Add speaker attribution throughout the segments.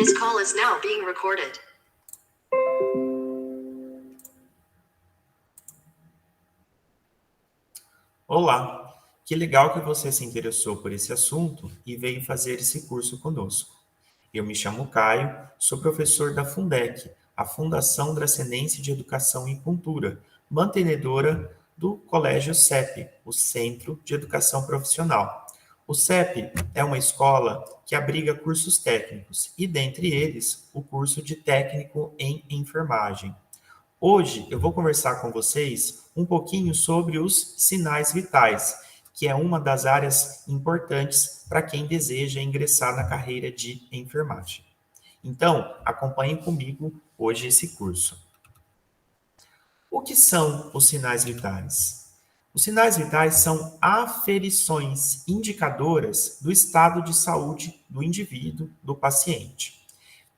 Speaker 1: This call is now being recorded.
Speaker 2: Olá, que legal que você se interessou por esse assunto e veio fazer esse curso conosco. Eu me chamo Caio, sou professor da Fundec, a Fundação Dracenense de Educação e Cultura, mantenedora do Colégio CEP, o Centro de Educação Profissional. O CEP é uma escola que abriga cursos técnicos e, dentre eles, o curso de técnico em enfermagem. Hoje eu vou conversar com vocês um pouquinho sobre os sinais vitais, que é uma das áreas importantes para quem deseja ingressar na carreira de enfermagem. Então, acompanhem comigo hoje esse curso. O que são os sinais vitais? Os sinais vitais são aferições indicadoras do estado de saúde do indivíduo, do paciente.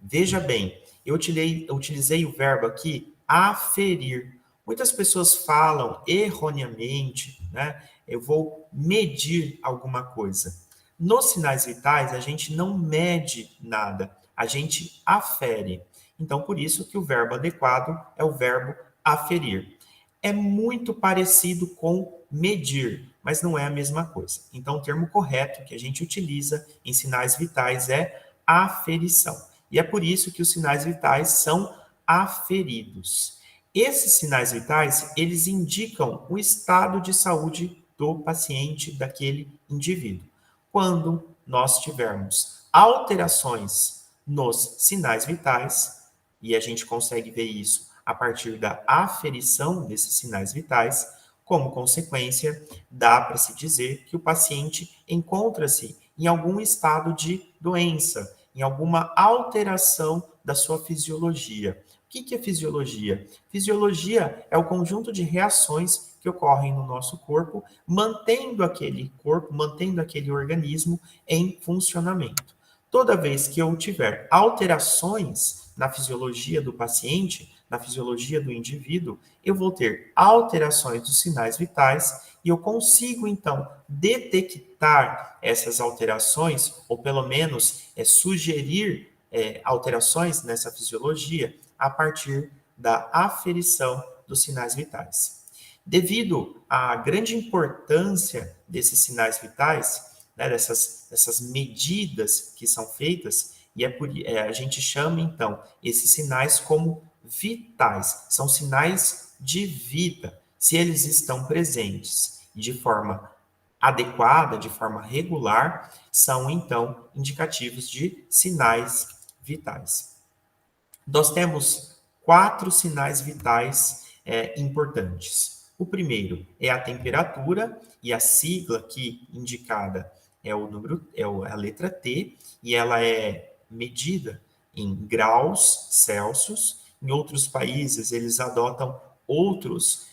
Speaker 2: Veja bem, eu utilizei o verbo aqui, aferir. Muitas pessoas falam erroneamente, né? Eu vou medir alguma coisa. Nos sinais vitais, a gente não mede nada, a gente afere. Então, por isso que o verbo adequado é o verbo aferir. É muito parecido com medir, mas não é a mesma coisa. Então, o termo correto que a gente utiliza em sinais vitais é aferição. E é por isso que os sinais vitais são aferidos. Esses sinais vitais, eles indicam o estado de saúde do paciente, daquele indivíduo. Quando nós tivermos alterações nos sinais vitais, e a gente consegue ver isso a partir da aferição desses sinais vitais, como consequência, dá para se dizer que o paciente encontra-se em algum estado de doença, em alguma alteração da sua fisiologia. O que é fisiologia? Fisiologia é o conjunto de reações que ocorrem no nosso corpo, mantendo aquele organismo em funcionamento. Toda vez que eu tiver alterações na fisiologia do paciente, na fisiologia do indivíduo, eu vou ter alterações dos sinais vitais e eu consigo, então, detectar essas alterações, ou pelo menos sugerir alterações nessa fisiologia a partir da aferição dos sinais vitais. Devido à grande importância desses sinais vitais, né, dessas medidas que são feitas, e a gente chama, então, esses sinais como vitais. São sinais de vida. Se eles estão presentes de forma adequada, de forma regular, são, então, indicativos de sinais vitais. Nós temos 4 sinais vitais importantes. O primeiro é a temperatura, e a sigla aqui indicada é a letra T, e ela é medida em graus Celsius. Em outros países, eles adotam outras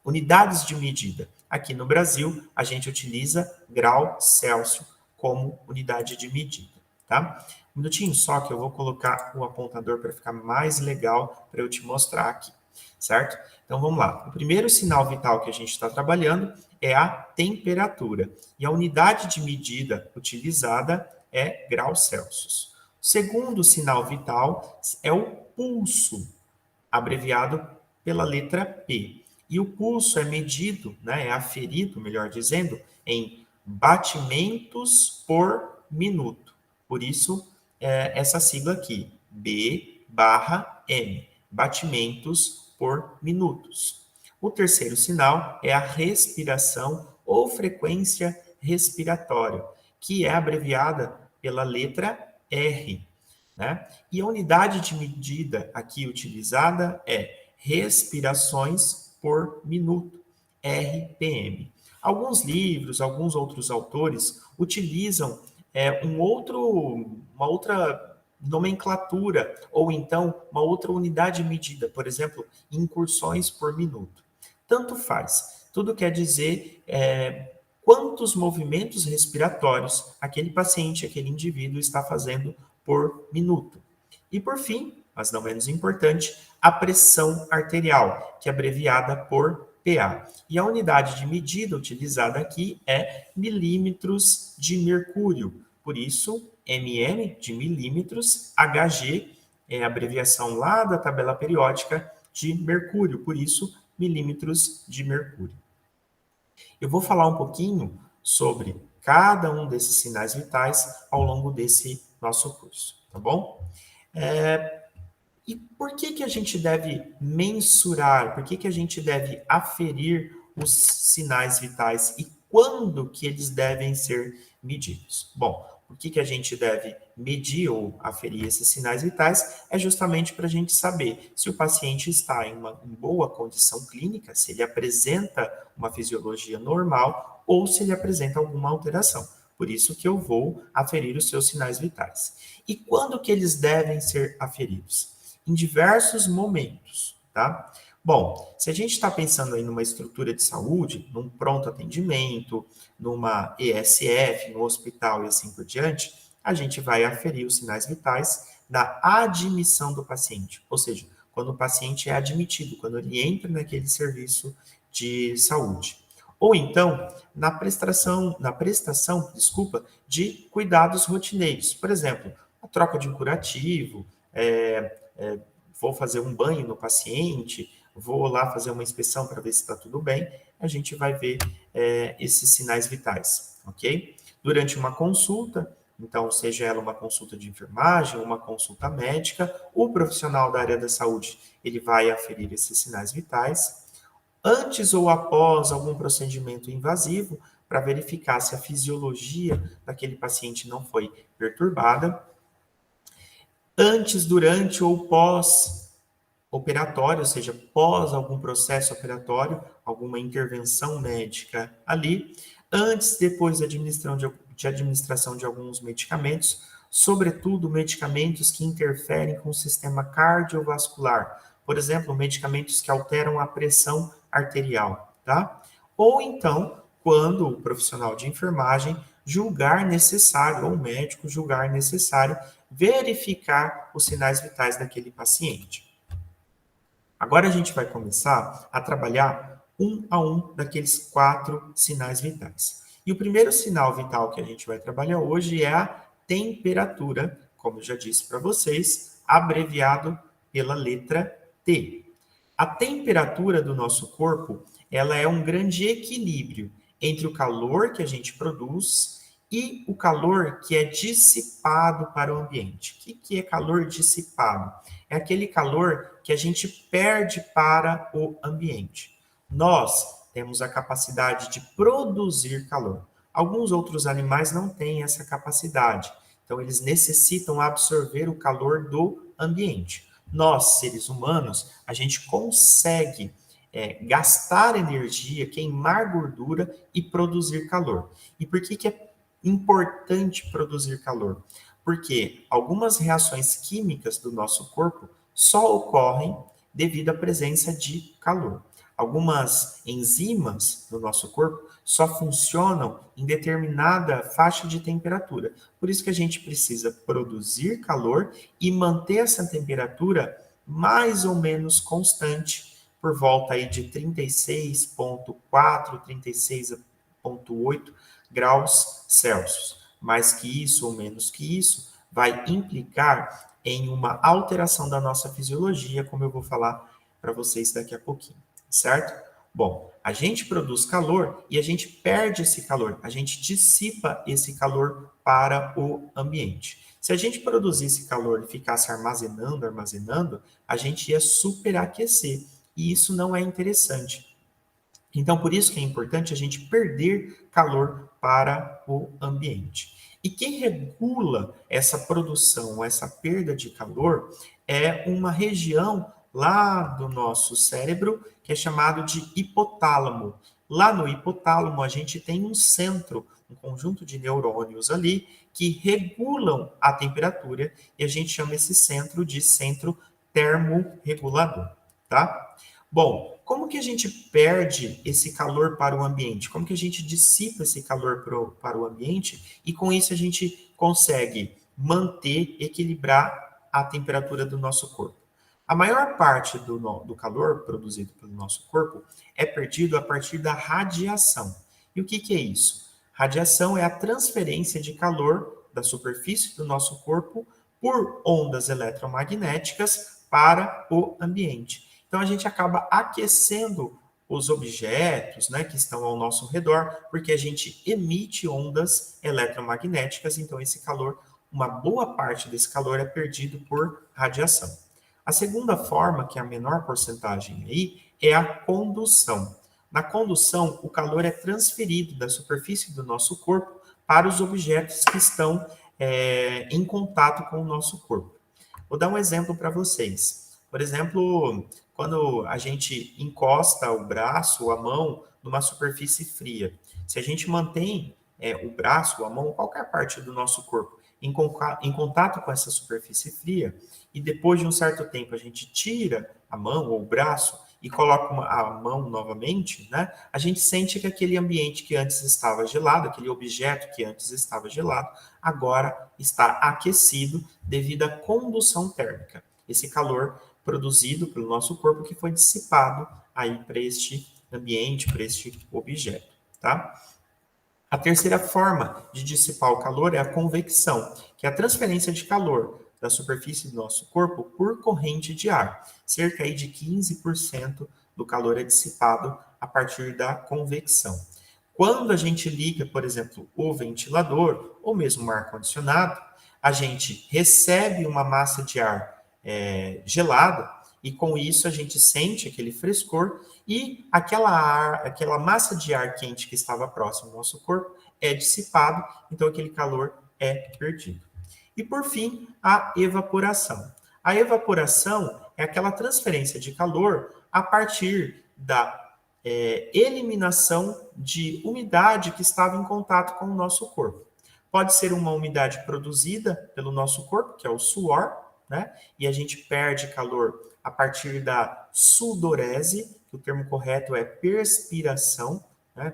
Speaker 2: unidades de medida. Aqui no Brasil, a gente utiliza grau Celsius como unidade de medida, tá? Um minutinho só que eu vou colocar o apontador para ficar mais legal para eu te mostrar aqui, certo? Então vamos lá. O primeiro sinal vital que a gente está trabalhando é a temperatura. E a unidade de medida utilizada é graus Celsius. O segundo sinal vital é o pulso, abreviado pela letra P. E o pulso é medido, né, é aferido, melhor dizendo, em batimentos por minuto. Por isso, essa sigla aqui, B/M, batimentos por minutos. O terceiro sinal é a respiração ou frequência respiratória, que é abreviada pela letra R, né? E a unidade de medida aqui utilizada é respirações por minuto, RPM. Alguns livros, alguns outros autores utilizam uma outra nomenclatura, ou então uma outra unidade de medida, por exemplo, incursões por minuto. Tanto faz. Tudo quer dizer quantos movimentos respiratórios aquele paciente, aquele indivíduo está fazendo por minuto. E por fim, mas não menos importante, a pressão arterial, que é abreviada por PA. E a unidade de medida utilizada aqui é milímetros de mercúrio, Por isso, mm de milímetros, Hg é a abreviação lá da tabela periódica de mercúrio, por isso, milímetros de mercúrio. Eu vou falar um pouquinho sobre cada um desses sinais vitais ao longo desse nosso curso, tá bom? E por que a gente deve mensurar, por que a gente deve aferir os sinais vitais e quando que eles devem ser medidos? Bom, por que a gente deve medir ou aferir esses sinais vitais? É justamente para a gente saber se o paciente está em boa condição clínica, se ele apresenta uma fisiologia normal ou se ele apresenta alguma alteração. Por isso que eu vou aferir os seus sinais vitais. E quando que eles devem ser aferidos? Em diversos momentos, tá? Bom, se a gente está pensando aí numa estrutura de saúde, num pronto atendimento, numa ESF, no hospital e assim por diante, a gente vai aferir os sinais vitais da admissão do paciente, ou seja, quando o paciente é admitido, quando ele entra naquele serviço de saúde. Ou então, na prestação, de cuidados rotineiros. Por exemplo, a troca de um curativo, vou fazer um banho no paciente, vou lá fazer uma inspeção para ver se está tudo bem, a gente vai ver esses sinais vitais, ok? Durante uma consulta, então, seja ela uma consulta de enfermagem, uma consulta médica, o profissional da área da saúde, ele vai aferir esses sinais vitais. Antes ou após algum procedimento invasivo, para verificar se a fisiologia daquele paciente não foi perturbada. Antes, durante ou pós-operatório, ou seja, pós algum processo operatório, alguma intervenção médica ali. Antes, depois da administração de alguns medicamentos, sobretudo medicamentos que interferem com o sistema cardiovascular. Por exemplo, medicamentos que alteram a pressão arterial, tá? Ou então, quando o profissional de enfermagem julgar necessário, ou o médico julgar necessário, verificar os sinais vitais daquele paciente. Agora a gente vai começar a trabalhar um a um daqueles 4 sinais vitais. E o primeiro sinal vital que a gente vai trabalhar hoje é a temperatura, como eu já disse para vocês, abreviado pela letra T. A temperatura do nosso corpo, ela é um grande equilíbrio entre o calor que a gente produz e o calor que é dissipado para o ambiente. O que é calor dissipado? É aquele calor que a gente perde para o ambiente. Nós temos a capacidade de produzir calor. Alguns outros animais não têm essa capacidade. Então, eles necessitam absorver o calor do ambiente. Nós, seres humanos, a gente consegue gastar energia, queimar gordura e produzir calor. E por que é importante produzir calor? Porque algumas reações químicas do nosso corpo só ocorrem devido à presença de calor. Algumas enzimas no nosso corpo só funcionam em determinada faixa de temperatura. Por isso que a gente precisa produzir calor e manter essa temperatura mais ou menos constante, por volta aí de 36,4, 36,8 graus Celsius. Mais que isso ou menos que isso vai implicar em uma alteração da nossa fisiologia, como eu vou falar para vocês daqui a pouquinho, certo? Bom, a gente produz calor e a gente perde esse calor, a gente dissipa esse calor para o ambiente. Se a gente produzisse calor e ficasse armazenando, a gente ia superaquecer e isso não é interessante. Então, por isso que é importante a gente perder calor para o ambiente. E quem regula essa produção, essa perda de calor, é uma região lá do nosso cérebro que é chamado de hipotálamo. Lá no hipotálamo, a gente tem um centro, um conjunto de neurônios ali que regulam a temperatura e a gente chama esse centro de centro termorregulador, tá? Bom, como que a gente perde esse calor para o ambiente? Como que a gente dissipa esse calor para o ambiente e com isso a gente consegue manter, equilibrar a temperatura do nosso corpo? A maior parte do calor produzido pelo nosso corpo é perdido a partir da radiação. E o que é isso? Radiação é a transferência de calor da superfície do nosso corpo por ondas eletromagnéticas para o ambiente. Então, a gente acaba aquecendo os objetos, né, que estão ao nosso redor, porque a gente emite ondas eletromagnéticas, então esse calor, uma boa parte desse calor é perdido por radiação. A segunda forma, que é a menor porcentagem aí, é a condução. Na condução, o calor é transferido da superfície do nosso corpo para os objetos que estão em contato com o nosso corpo. Vou dar um exemplo para vocês. Por exemplo, quando a gente encosta o braço ou a mão numa superfície fria, se a gente mantém o braço ou a mão, qualquer parte do nosso corpo, em contato com essa superfície fria, e depois de um certo tempo a gente tira a mão ou o braço e coloca a mão novamente, né? A gente sente que aquele ambiente que antes estava gelado, aquele objeto que antes estava gelado, agora está aquecido devido à condução térmica. Esse calor produzido pelo nosso corpo que foi dissipado aí para este ambiente, para este objeto, tá? A terceira forma de dissipar o calor é a convecção, que é a transferência de calor da superfície do nosso corpo por corrente de ar. Cerca aí de 15% do calor é dissipado a partir da convecção. Quando a gente liga, por exemplo, o ventilador ou mesmo o ar-condicionado, a gente recebe uma massa de ar gelada e com isso a gente sente aquele frescor e aquela massa de ar quente que estava próximo ao nosso corpo é dissipado, então aquele calor é perdido. E por fim, a evaporação. A evaporação é aquela transferência de calor a partir da eliminação de umidade que estava em contato com o nosso corpo. Pode ser uma umidade produzida pelo nosso corpo, que é o suor, né? E a gente perde calor a partir da sudorese, que o termo correto é perspiração, né?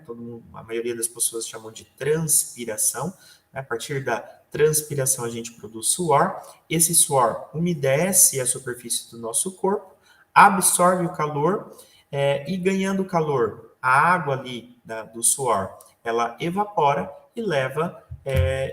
Speaker 2: A maioria das pessoas chamam de transpiração. Né? A partir da transpiração a gente produz suor. Esse suor umedece a superfície do nosso corpo, absorve o calor e ganhando calor, a água ali do suor, ela evapora e leva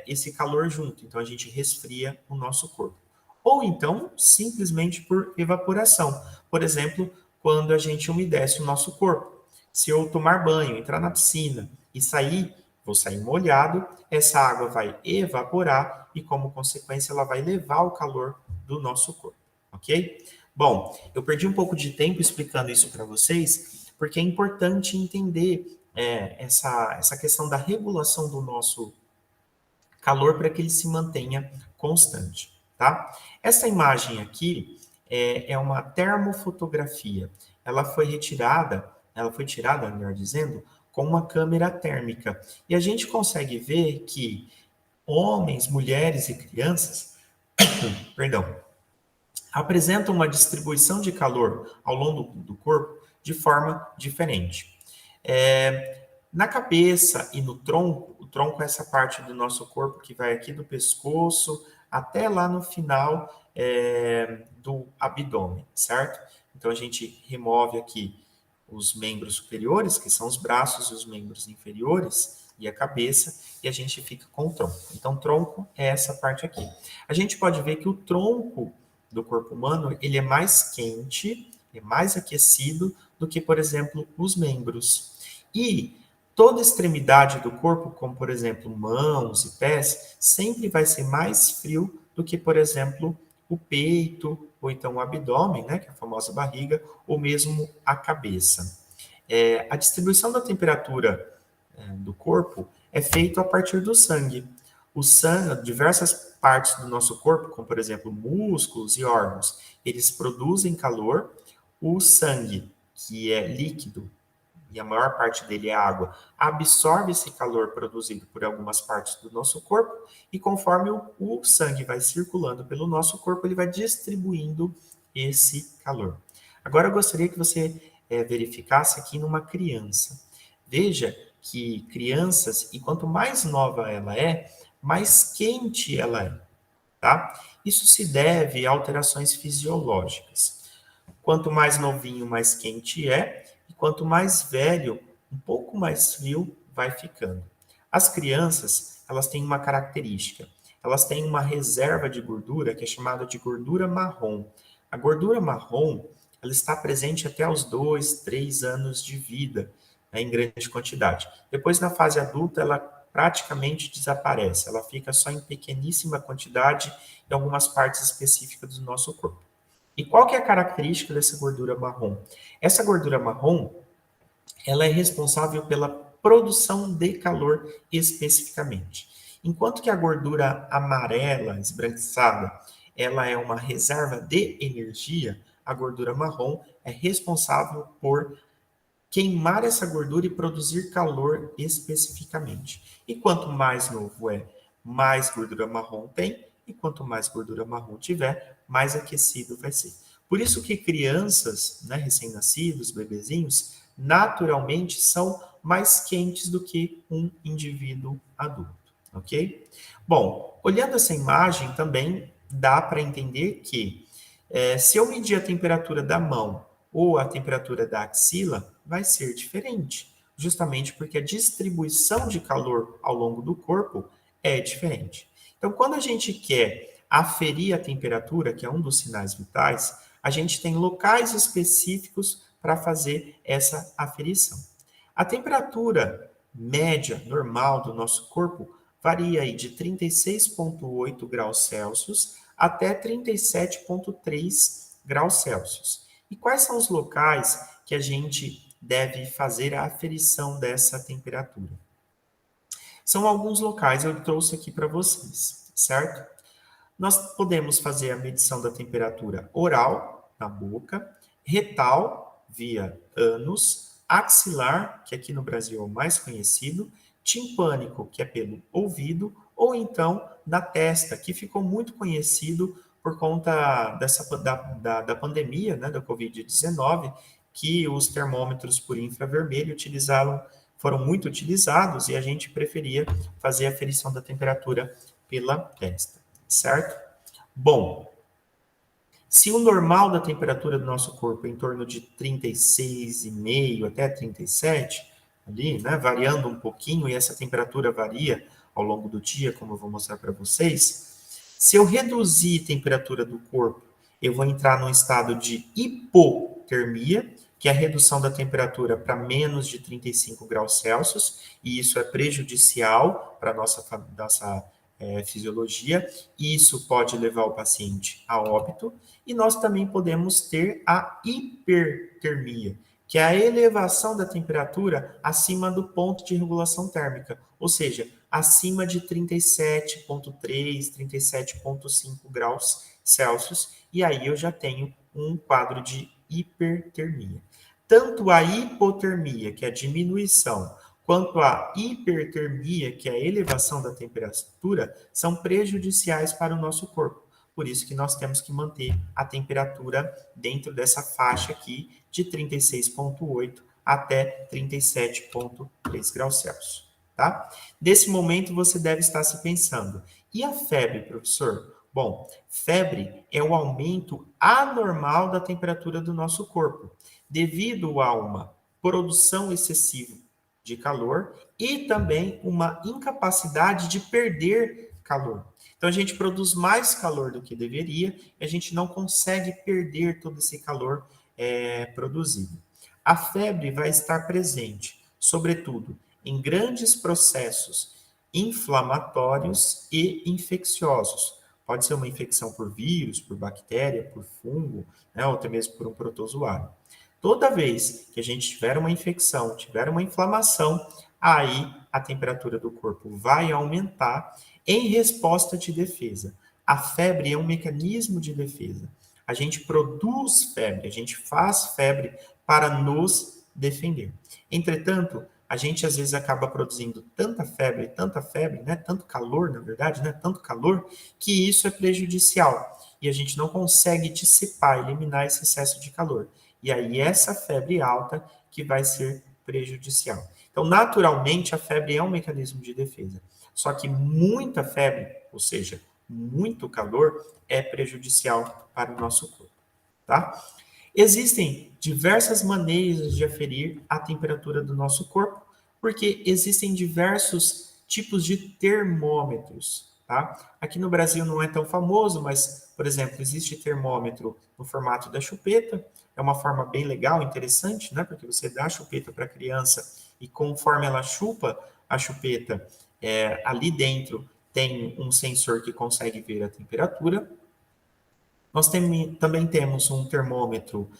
Speaker 2: esse calor junto. Então a gente resfria o nosso corpo. Ou então, simplesmente por evaporação. Por exemplo, quando a gente umedece o nosso corpo. Se eu tomar banho, entrar na piscina e sair, vou sair molhado, essa água vai evaporar e, como consequência, ela vai levar o calor do nosso corpo, ok? Bom, eu perdi um pouco de tempo explicando isso para vocês, porque é importante entender essa questão da regulação do nosso calor para que ele se mantenha constante, tá? Essa imagem aqui é uma termofotografia. Ela foi tirada, melhor dizendo, com uma câmera térmica. E a gente consegue ver que homens, mulheres e crianças, perdão, apresentam uma distribuição de calor ao longo do corpo de forma diferente. Na cabeça e no tronco, o tronco é essa parte do nosso corpo que vai aqui do pescoço até lá no final do abdômen, certo? Então a gente remove aqui os membros superiores, que são os braços, e os membros inferiores e a cabeça, e a gente fica com o tronco. Então, tronco é essa parte aqui. A gente pode ver que o tronco do corpo humano, ele é mais quente, é mais aquecido do que, por exemplo, os membros. E toda extremidade do corpo, como, por exemplo, mãos e pés, sempre vai ser mais frio do que, por exemplo, o peito, ou então o abdômen, né, que é a famosa barriga, ou mesmo a cabeça. A distribuição da temperatura do corpo é feita a partir do sangue. O sangue, diversas partes do nosso corpo, como por exemplo músculos e órgãos, eles produzem calor. O sangue, que é líquido, e a maior parte dele é água, absorve esse calor produzido por algumas partes do nosso corpo, e conforme o sangue vai circulando pelo nosso corpo, ele vai distribuindo esse calor. Agora eu gostaria que você verificasse aqui numa criança. Veja que crianças, e quanto mais nova ela é, mais quente ela é, tá? Isso se deve a alterações fisiológicas. Quanto mais novinho, mais quente é, e quanto mais velho, um pouco mais frio vai ficando. As crianças, elas têm uma característica. elas têm uma reserva de gordura que é chamada de gordura marrom. A gordura marrom, ela está presente até os 2, 3 anos de vida, né, em grande quantidade. Depois, na fase adulta, ela praticamente desaparece. Ela fica só em pequeníssima quantidade em algumas partes específicas do nosso corpo. E qual que é a característica dessa gordura marrom? Essa gordura marrom, ela é responsável pela produção de calor especificamente. Enquanto que a gordura amarela, esbranquiçada, ela é uma reserva de energia, a gordura marrom é responsável por queimar essa gordura e produzir calor especificamente. E quanto mais novo é, mais gordura marrom tem, e quanto mais gordura marrom tiver, mais aquecido vai ser. Por isso que crianças, né, recém-nascidos, bebezinhos, naturalmente são mais quentes do que um indivíduo adulto, ok? Bom, olhando essa imagem também dá para entender que se eu medir a temperatura da mão ou a temperatura da axila, vai ser diferente, justamente porque a distribuição de calor ao longo do corpo é diferente. Então, quando a gente quer aferir a temperatura, que é um dos sinais vitais, a gente tem locais específicos para fazer essa aferição. A temperatura média normal do nosso corpo varia aí de 36,8 graus Celsius até 37,3 graus Celsius. E quais são os locais que a gente deve fazer a aferição dessa temperatura? São alguns locais eu trouxe aqui para vocês, certo? Nós podemos fazer a medição da temperatura oral, na boca, retal, via ânus, axilar, que aqui no Brasil é o mais conhecido, timpânico, que é pelo ouvido, ou então na testa, que ficou muito conhecido por conta da pandemia, né, da Covid-19, que os termômetros por infravermelho foram muito utilizados e a gente preferia fazer a aferição da temperatura pela testa, certo? Bom, se o normal da temperatura do nosso corpo é em torno de 36,5 até 37, ali, né, variando um pouquinho, e essa temperatura varia ao longo do dia, como eu vou mostrar para vocês, se eu reduzir a temperatura do corpo, eu vou entrar num estado de hipotermia, que é a redução da temperatura para menos de 35 graus Celsius, e isso é prejudicial para a nossa fisiologia, e isso pode levar o paciente a óbito, e nós também podemos ter a hipertermia, que é a elevação da temperatura acima do ponto de regulação térmica, ou seja, acima de 37,3, 37,5 graus Celsius, e aí eu já tenho um quadro de hipertermia. Tanto a hipotermia, que é a diminuição, quanto a hipertermia, que é a elevação da temperatura, são prejudiciais para o nosso corpo. Por isso que nós temos que manter a temperatura dentro dessa faixa aqui de 36,8 até 37,3 graus Celsius, tá? Nesse momento você deve estar se pensando, e a febre, professor? Bom, febre é o aumento anormal da temperatura do nosso corpo, devido a uma produção excessiva de calor e também uma incapacidade de perder calor. Então a gente produz mais calor do que deveria e a gente não consegue perder todo esse calor produzido. A febre vai estar presente, sobretudo, em grandes processos inflamatórios e infecciosos. Pode ser uma infecção por vírus, por bactéria, por fungo, né, ou até mesmo por um protozoário. Toda vez que a gente tiver uma infecção, tiver uma inflamação, aí a temperatura do corpo vai aumentar em resposta de defesa. A febre é um mecanismo de defesa. A gente produz febre, a gente faz febre para nos defender. Entretanto, a gente às vezes acaba produzindo tanta febre, né, tanto calor, na verdade, né, tanto calor, que isso é prejudicial. E a gente não consegue dissipar, eliminar esse excesso de calor. E aí essa febre alta que vai ser prejudicial. Então, naturalmente, a febre é um mecanismo de defesa. Só que muita febre, ou seja, muito calor, é prejudicial para o nosso corpo, tá? Existem diversas maneiras de aferir a temperatura do nosso corpo, porque existem diversos tipos de termômetros. tá? Aqui no Brasil não é tão famoso, mas, por exemplo, existe termômetro no formato da chupeta, é uma forma bem legal, interessante, né? Porque você dá a chupeta para a criança e conforme ela chupa a chupeta, ali dentro tem um sensor que consegue ver a temperatura. Nós também temos um termômetro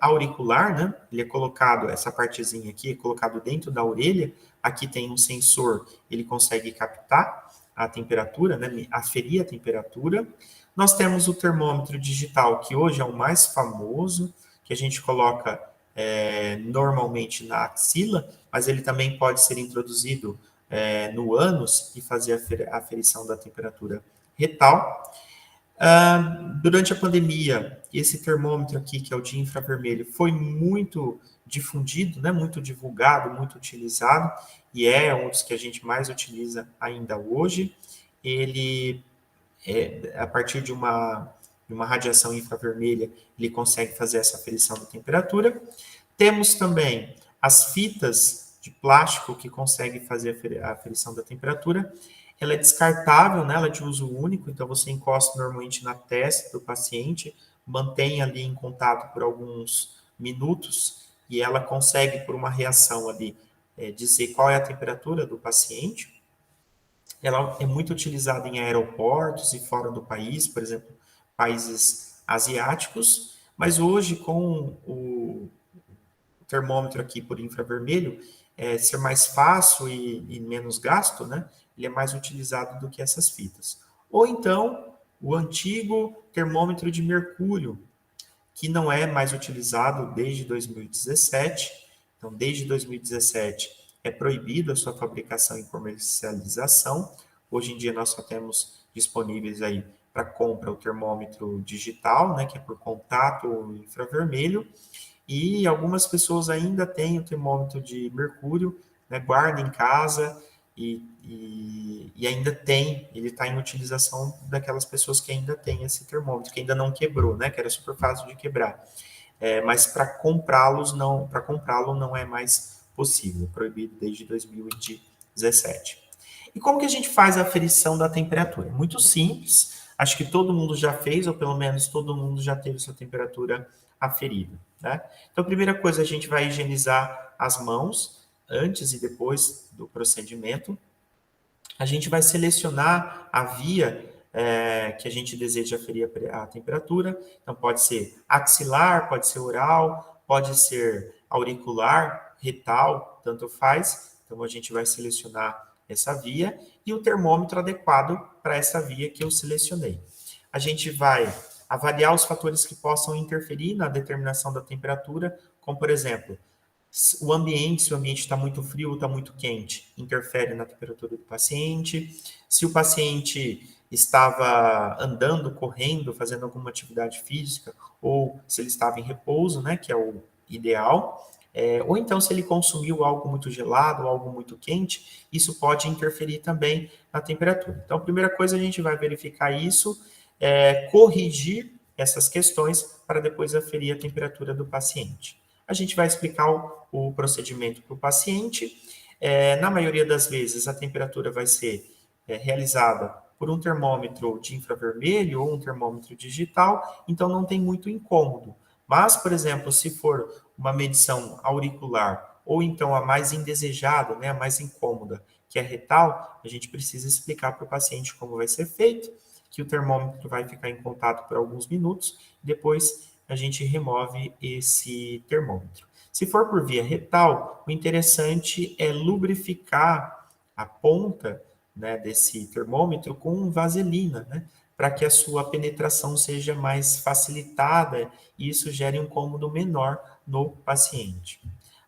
Speaker 2: auricular, né? Ele é colocado, essa partezinha aqui é colocado dentro da orelha. Aqui tem um sensor, ele consegue captar a temperatura, né? Aferir a temperatura. Nós temos o termômetro digital, que hoje é o mais famoso, que a gente coloca normalmente na axila, mas ele também pode ser introduzido no ânus e fazer a aferição da temperatura retal. Durante a pandemia, esse termômetro aqui, que é o de infravermelho, foi muito difundido, né, muito divulgado, muito utilizado, e é um dos que a gente mais utiliza ainda hoje. Ele, a partir de uma radiação infravermelha, ele consegue fazer essa aferição da temperatura. Temos também as fitas de plástico que conseguem fazer a aferição da temperatura. Ela é descartável, né? Ela é de uso único, então você encosta normalmente na testa do paciente, mantém ali em contato por alguns minutos e ela consegue, por uma reação ali, dizer qual é a temperatura do paciente. Ela é muito utilizada em aeroportos e fora do país, por exemplo, países asiáticos, mas hoje com o termômetro aqui por infravermelho ser mais fácil e menos gasto, né? Ele é mais utilizado do que essas fitas. Ou então, o antigo termômetro de mercúrio, que não é mais utilizado desde 2017. Então, desde 2017 é proibido a sua fabricação e comercialização. Hoje em dia nós só temos disponíveis aí para compra o termômetro digital, né, que é por contato ou infravermelho. E algumas pessoas ainda têm o termômetro de mercúrio, né, guarda em casa e ainda tem, ele está em utilização daquelas pessoas que ainda têm esse termômetro, que ainda não quebrou, né, que era super fácil de quebrar. Mas para comprá-lo não é mais possível, proibido desde 2017. E como que a gente faz a aferição da temperatura? Muito simples, acho que todo mundo já fez, ou pelo menos todo mundo já teve sua temperatura aferida, né? Então, a primeira coisa, a gente vai higienizar as mãos antes e depois do procedimento. A gente vai selecionar a via que a gente deseja aferir a temperatura. Então, pode ser axilar, pode ser oral, pode ser auricular, retal, tanto faz. Então, a gente vai selecionar essa via e o termômetro adequado para essa via que eu selecionei. A gente vai avaliar os fatores que possam interferir na determinação da temperatura, como, por exemplo, o ambiente, se o ambiente está muito frio ou está muito quente, interfere na temperatura do paciente. Se o paciente estava andando, correndo, fazendo alguma atividade física, ou se ele estava em repouso, né, que é o ideal. Ou então, se ele consumiu algo muito gelado, algo muito quente, isso pode interferir também na temperatura. Então, a primeira coisa, a gente vai verificar isso, corrigir essas questões para depois aferir a temperatura do paciente. A gente vai explicar o procedimento para o paciente. Na maioria das vezes, a temperatura vai ser realizada por um termômetro de infravermelho ou um termômetro digital, então não tem muito incômodo. Mas, por exemplo, se for uma medição auricular ou então a mais indesejada, né, a mais incômoda, que é retal, a gente precisa explicar para o paciente como vai ser feito, que o termômetro vai ficar em contato por alguns minutos, depois a gente remove esse termômetro. Se for por via retal, o interessante é lubrificar a ponta, né, desse termômetro com vaselina, né, para que a sua penetração seja mais facilitada e isso gere um cômodo menor no paciente.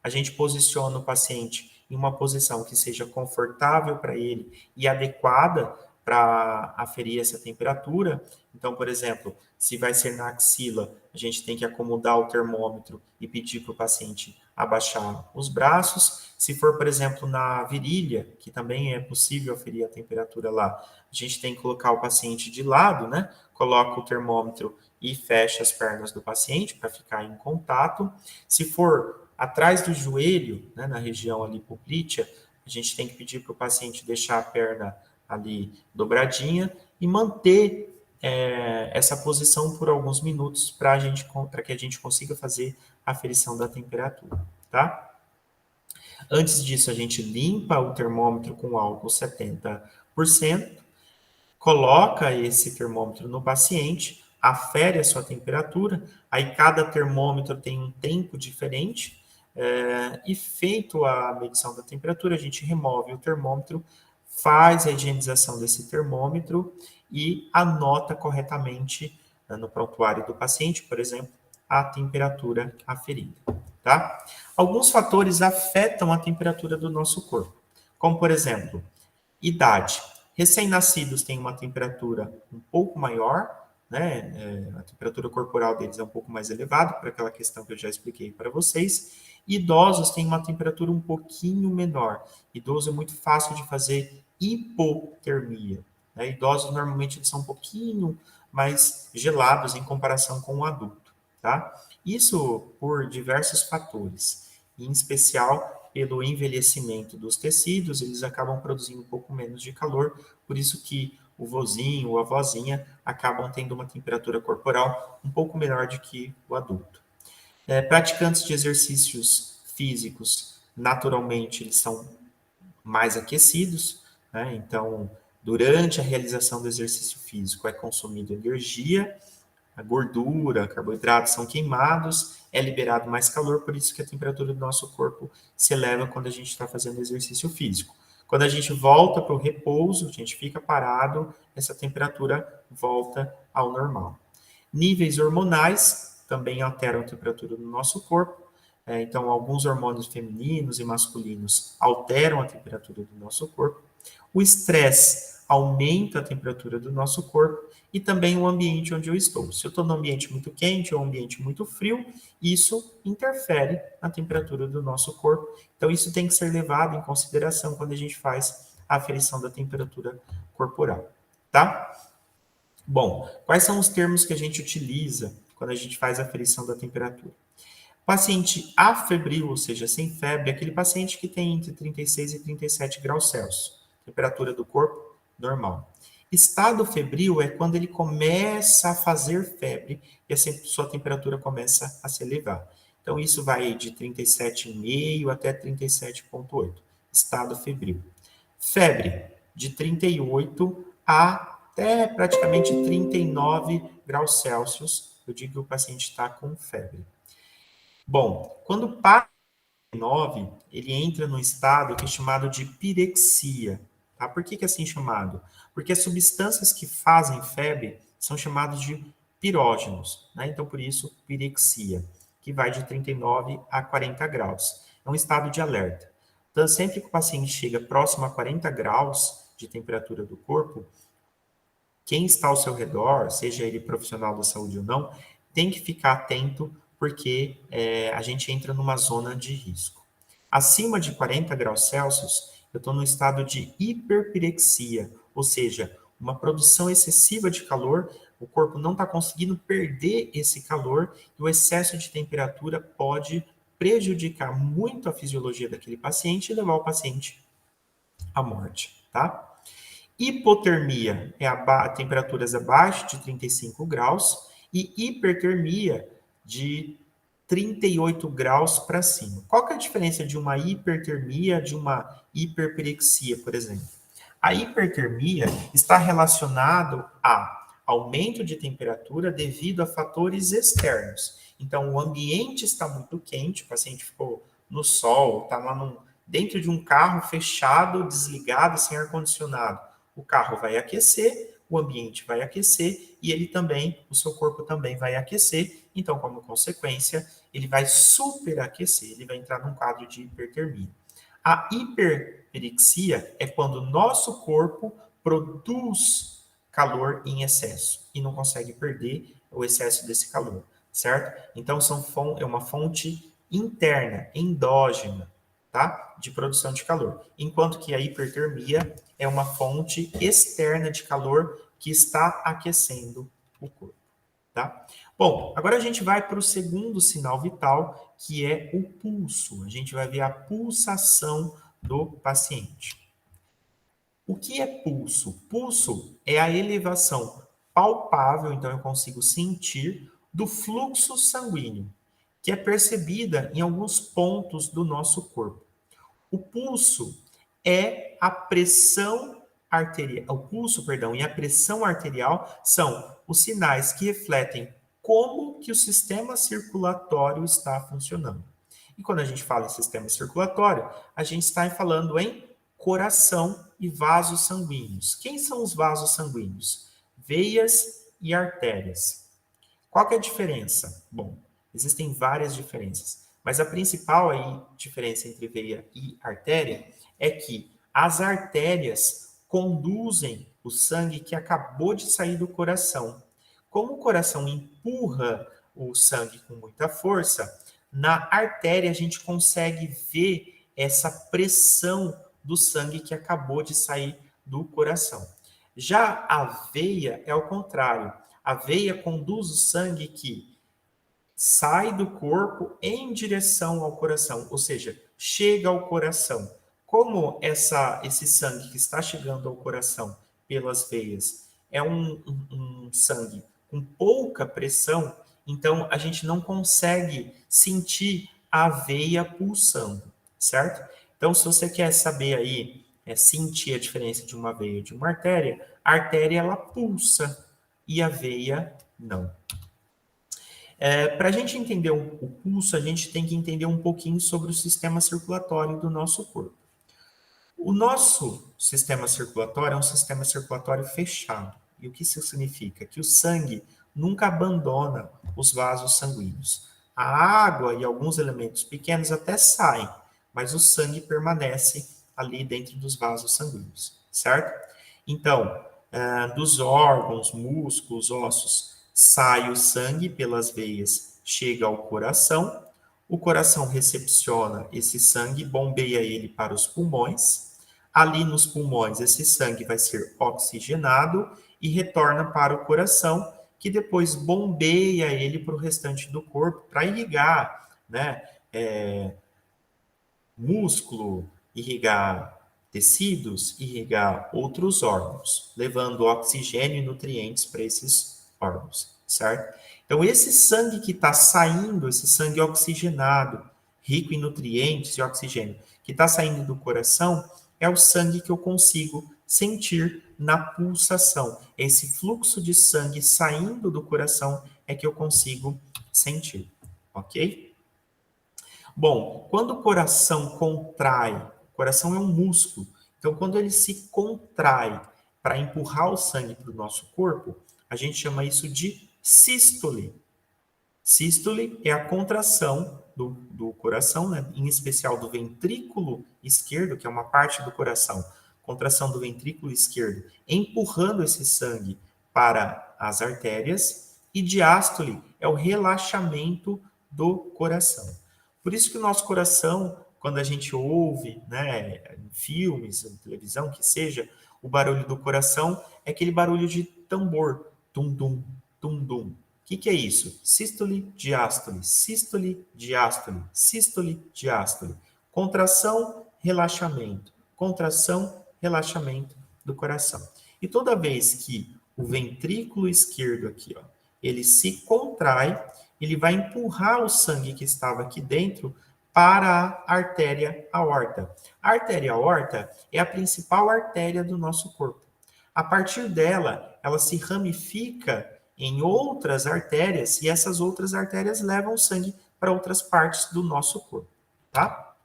Speaker 2: A gente posiciona o paciente em uma posição que seja confortável para ele e adequada para aferir essa temperatura. Então, por exemplo, se vai ser na axila, a gente tem que acomodar o termômetro e pedir para o paciente abaixar os braços. Se for, por exemplo, na virilha, que também é possível aferir a temperatura lá, a gente tem que colocar o paciente de lado, né? Coloca o termômetro e fecha as pernas do paciente para ficar em contato. Se for atrás do joelho, né, na região ali poplítea, a gente tem que pedir para o paciente deixar a perna ali dobradinha e manter essa posição por alguns minutos para que a gente consiga fazer a aferição da temperatura, tá? Antes disso, a gente limpa o termômetro com álcool 70%, coloca esse termômetro no paciente, afere a sua temperatura, aí cada termômetro tem um tempo diferente, e feito a medição da temperatura, a gente remove o termômetro, faz a higienização desse termômetro e anota corretamente no prontuário do paciente, por exemplo, a temperatura aferida, tá? Alguns fatores afetam a temperatura do nosso corpo, como, por exemplo, idade. Recém-nascidos têm uma temperatura um pouco maior, né? A temperatura corporal deles é um pouco mais elevada, por aquela questão que eu já expliquei para vocês. Idosos têm uma temperatura um pouquinho menor. Idoso é muito fácil de fazer hipotermia, né? Idosos normalmente eles são um pouquinho mais gelados em comparação com o adulto, tá? Isso por diversos fatores, em especial pelo envelhecimento dos tecidos, eles acabam produzindo um pouco menos de calor, por isso que o vozinho ou a vozinha acabam tendo uma temperatura corporal um pouco menor do que o adulto. Praticantes de exercícios físicos, naturalmente, eles são mais aquecidos, né? Então, durante a realização do exercício físico é consumido energia, a gordura, carboidratos são queimados, é liberado mais calor, por isso que a temperatura do nosso corpo se eleva quando a gente está fazendo exercício físico. Quando a gente volta para o repouso, a gente fica parado, essa temperatura volta ao normal. Níveis hormonais também alteram a temperatura do nosso corpo. Então, alguns hormônios femininos e masculinos alteram a temperatura do nosso corpo. O estresse aumenta a temperatura do nosso corpo e também o ambiente onde eu estou. Se eu estou num ambiente muito quente ou um ambiente muito frio, isso interfere na temperatura do nosso corpo. Então, isso tem que ser levado em consideração quando a gente faz a aferição da temperatura corporal, tá? Bom, quais são os termos que a gente utiliza quando a gente faz a aferição da temperatura? Paciente afebril, ou seja, sem febre, é aquele paciente que tem entre 36 e 37 graus Celsius, temperatura do corpo normal. Estado febril é quando ele começa a fazer febre e a sua temperatura começa a se elevar. Então, isso vai de 37,5 até 37,8, estado febril. Febre, de 38 até praticamente 39 graus Celsius, eu digo que o paciente está com febre. Bom, quando passa 9, ele entra num estado que é chamado de pirexia. Tá? Por que é assim chamado? Porque as substâncias que fazem febre são chamadas de pirógenos. Né? Então, por isso, pirexia, que vai de 39 a 40 graus. É um estado de alerta. Então, sempre que o paciente chega próximo a 40 graus de temperatura do corpo, quem está ao seu redor, seja ele profissional da saúde ou não, tem que ficar atento porque a gente entra numa zona de risco. Acima de 40 graus Celsius, eu estou no estado de hiperpirexia, ou seja, uma produção excessiva de calor, o corpo não está conseguindo perder esse calor e o excesso de temperatura pode prejudicar muito a fisiologia daquele paciente e levar o paciente à morte, tá? Hipotermia é temperaturas abaixo de 35 graus e hipertermia de 38 graus para cima. Qual que é a diferença de uma hipertermia de uma hiperpirexia, por exemplo? A hipertermia está relacionado a aumento de temperatura devido a fatores externos. Então, o ambiente está muito quente, o paciente ficou no sol, está lá dentro de um carro fechado, desligado, sem ar-condicionado. O carro vai aquecer, o ambiente vai aquecer e ele também, o seu corpo também vai aquecer. Então, como consequência, ele vai superaquecer, ele vai entrar num quadro de hipertermia. A hiperpirexia é quando o nosso corpo produz calor em excesso e não consegue perder o excesso desse calor, certo? Então, é uma fonte interna, endógena, tá? De produção de calor. Enquanto que a hipertermia é uma fonte externa de calor que está aquecendo o corpo, tá? Bom, agora a gente vai para o segundo sinal vital, que é o pulso. A gente vai ver a pulsação do paciente. O que é pulso? Pulso é a elevação palpável, então eu consigo sentir, do fluxo sanguíneo, que é percebida em alguns pontos do nosso corpo. O pulso é a pressão arterial, o pulso, perdão, e a pressão arterial são os sinais que refletem como que o sistema circulatório está funcionando. E quando a gente fala em sistema circulatório, a gente está falando em coração e vasos sanguíneos. Quem são os vasos sanguíneos? Veias e artérias. Qual que é a diferença? Bom, existem várias diferenças, mas a principal aí, diferença entre veia e artéria é que as artérias conduzem o sangue que acabou de sair do coração. Como o coração empurra o sangue com muita força, na artéria a gente consegue ver essa pressão do sangue que acabou de sair do coração. Já a veia é o contrário. A veia conduz o sangue que sai do corpo em direção ao coração, ou seja, chega ao coração. Como esse sangue que está chegando ao coração pelas veias é um sangue com pouca pressão, então a gente não consegue sentir a veia pulsando, certo? Então, se você quer saber aí, sentir a diferença de uma veia e de uma artéria, a artéria ela pulsa e a veia não. Para a gente entender o pulso, a gente tem que entender um pouquinho sobre o sistema circulatório do nosso corpo. O nosso sistema circulatório é um sistema circulatório fechado. E o que isso significa? Que o sangue nunca abandona os vasos sanguíneos. A água e alguns elementos pequenos até saem, mas o sangue permanece ali dentro dos vasos sanguíneos, certo? Então, dos órgãos, músculos, ossos, sai o sangue pelas veias, chega ao coração, o coração recepciona esse sangue, bombeia ele para os pulmões. Ali nos pulmões, esse sangue vai ser oxigenado e retorna para o coração, que depois bombeia ele para o restante do corpo para irrigar, né? Músculo, irrigar tecidos, irrigar outros órgãos, levando oxigênio e nutrientes para esses órgãos, certo? Então, esse sangue que está saindo, esse sangue oxigenado, rico em nutrientes e oxigênio, que está saindo do coração, é o sangue que eu consigo sentir na pulsação. Esse fluxo de sangue saindo do coração é que eu consigo sentir, ok? Bom, quando o coração contrai, o coração é um músculo, então quando ele se contrai para empurrar o sangue para o nosso corpo, a gente chama isso de sístole. Sístole é a contração do coração, né? Em especial do ventrículo esquerdo, que é uma parte do coração, contração do ventrículo esquerdo, empurrando esse sangue para as artérias, e diástole é o relaxamento do coração. Por isso que o nosso coração, quando a gente ouve, né, em filmes, em televisão, que seja, o barulho do coração é aquele barulho de tambor, tum-dum, tum-dum. O que é isso? Sístole, diástole, sístole, diástole, sístole, diástole. Contração, relaxamento. Contração, relaxamento do coração. E toda vez que o ventrículo esquerdo aqui, ó, ele se contrai, ele vai empurrar o sangue que estava aqui dentro para a artéria aorta. A artéria aorta é a principal artéria do nosso corpo. A partir dela, ela se ramifica em outras artérias e essas outras artérias levam o sangue para outras partes do nosso corpo, tá?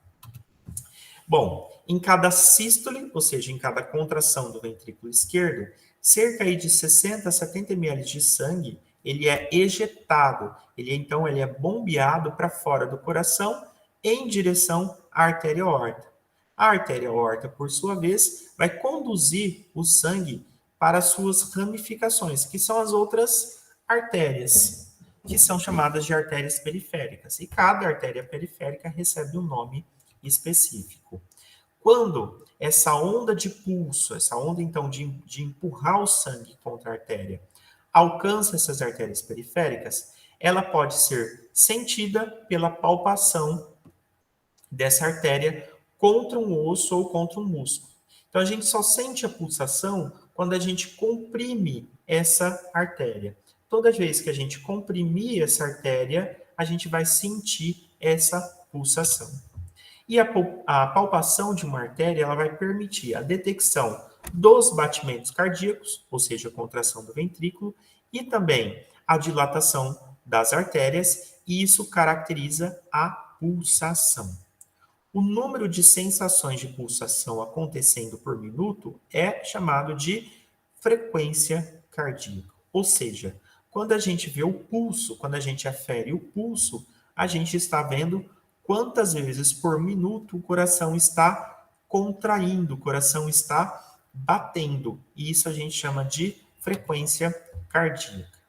Speaker 2: Bom, em cada sístole, ou seja, em cada contração do ventrículo esquerdo, cerca aí de 60 a 70 ml de sangue, ele é ejetado, ele é bombeado para fora do coração em direção à artéria aorta. A artéria aorta, por sua vez, vai conduzir o sangue para as suas ramificações, que são as outras artérias, que são chamadas de artérias periféricas. E cada artéria periférica recebe um nome específico. Quando essa onda de pulso, essa onda então de empurrar o sangue contra a artéria, alcança essas artérias periféricas, ela pode ser sentida pela palpação dessa artéria contra um osso ou contra um músculo. Então, a gente só sente a pulsação quando a gente comprime essa artéria. Toda vez que a gente comprimir essa artéria, a gente vai sentir essa pulsação. E a palpação de uma artéria ela vai permitir a detecção dos batimentos cardíacos, ou seja, a contração do ventrículo, e também a dilatação das artérias, e isso caracteriza a pulsação. O número de sensações de pulsação acontecendo por minuto é chamado de frequência cardíaca. Ou seja, quando a gente vê o pulso, quando a gente afere o pulso, a gente está vendo quantas vezes por minuto o coração está contraindo, o coração está batendo. E isso a gente chama de frequência cardíaca.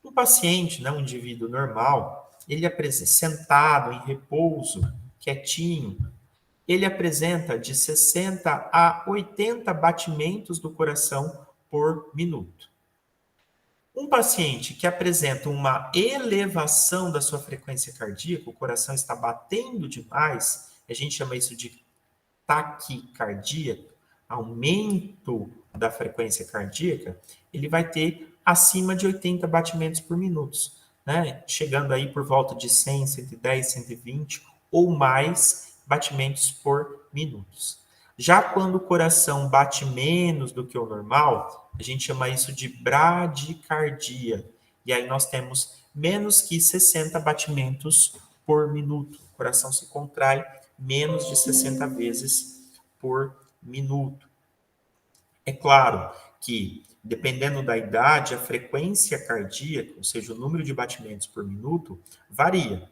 Speaker 2: Um paciente, né, um indivíduo normal, ele apresenta sentado em repouso, quietinho, ele apresenta de 60 a 80 batimentos do coração por minuto. Um paciente que apresenta uma elevação da sua frequência cardíaca, o coração está batendo demais, a gente chama isso de taquicardia, aumento da frequência cardíaca, ele vai ter acima de 80 batimentos por minuto, né? Chegando aí por volta de 100, 110, 120 ou mais batimentos por minuto. Já quando o coração bate menos do que o normal, a gente chama isso de bradicardia. E aí nós temos menos que 60 batimentos por minuto. O coração se contrai menos de 60 vezes por minuto. É claro que, dependendo da idade, a frequência cardíaca, ou seja, o número de batimentos por minuto, varia.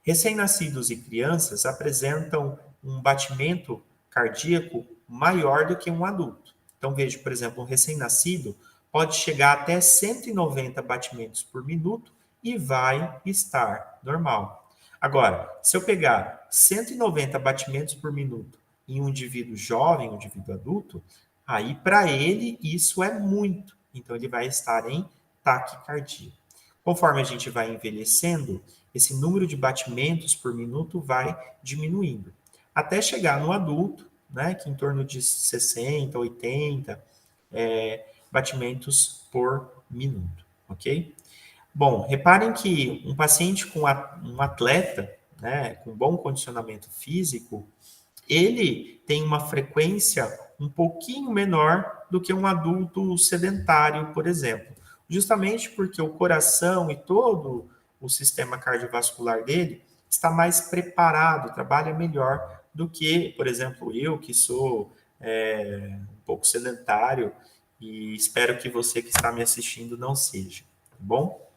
Speaker 2: Recém-nascidos e crianças apresentam um batimento cardíaco maior do que um adulto. Então, veja, por exemplo, um recém-nascido pode chegar até 190 batimentos por minuto e vai estar normal. Agora, se eu pegar 190 batimentos por minuto em um indivíduo jovem, um indivíduo adulto, aí para ele isso é muito. Então, ele vai estar em taquicardia. Conforme a gente vai envelhecendo, esse número de batimentos por minuto vai diminuindo, até chegar no adulto, né, que em torno de 60, 80 batimentos por minuto, ok? Bom, reparem que um paciente com um atleta, né, com bom condicionamento físico, ele tem uma frequência um pouquinho menor do que um adulto sedentário, por exemplo. Justamente porque o coração e todo o sistema cardiovascular dele está mais preparado, trabalha melhor do que, por exemplo, eu, que sou um pouco sedentário e espero que você que está me assistindo não seja, tá bom?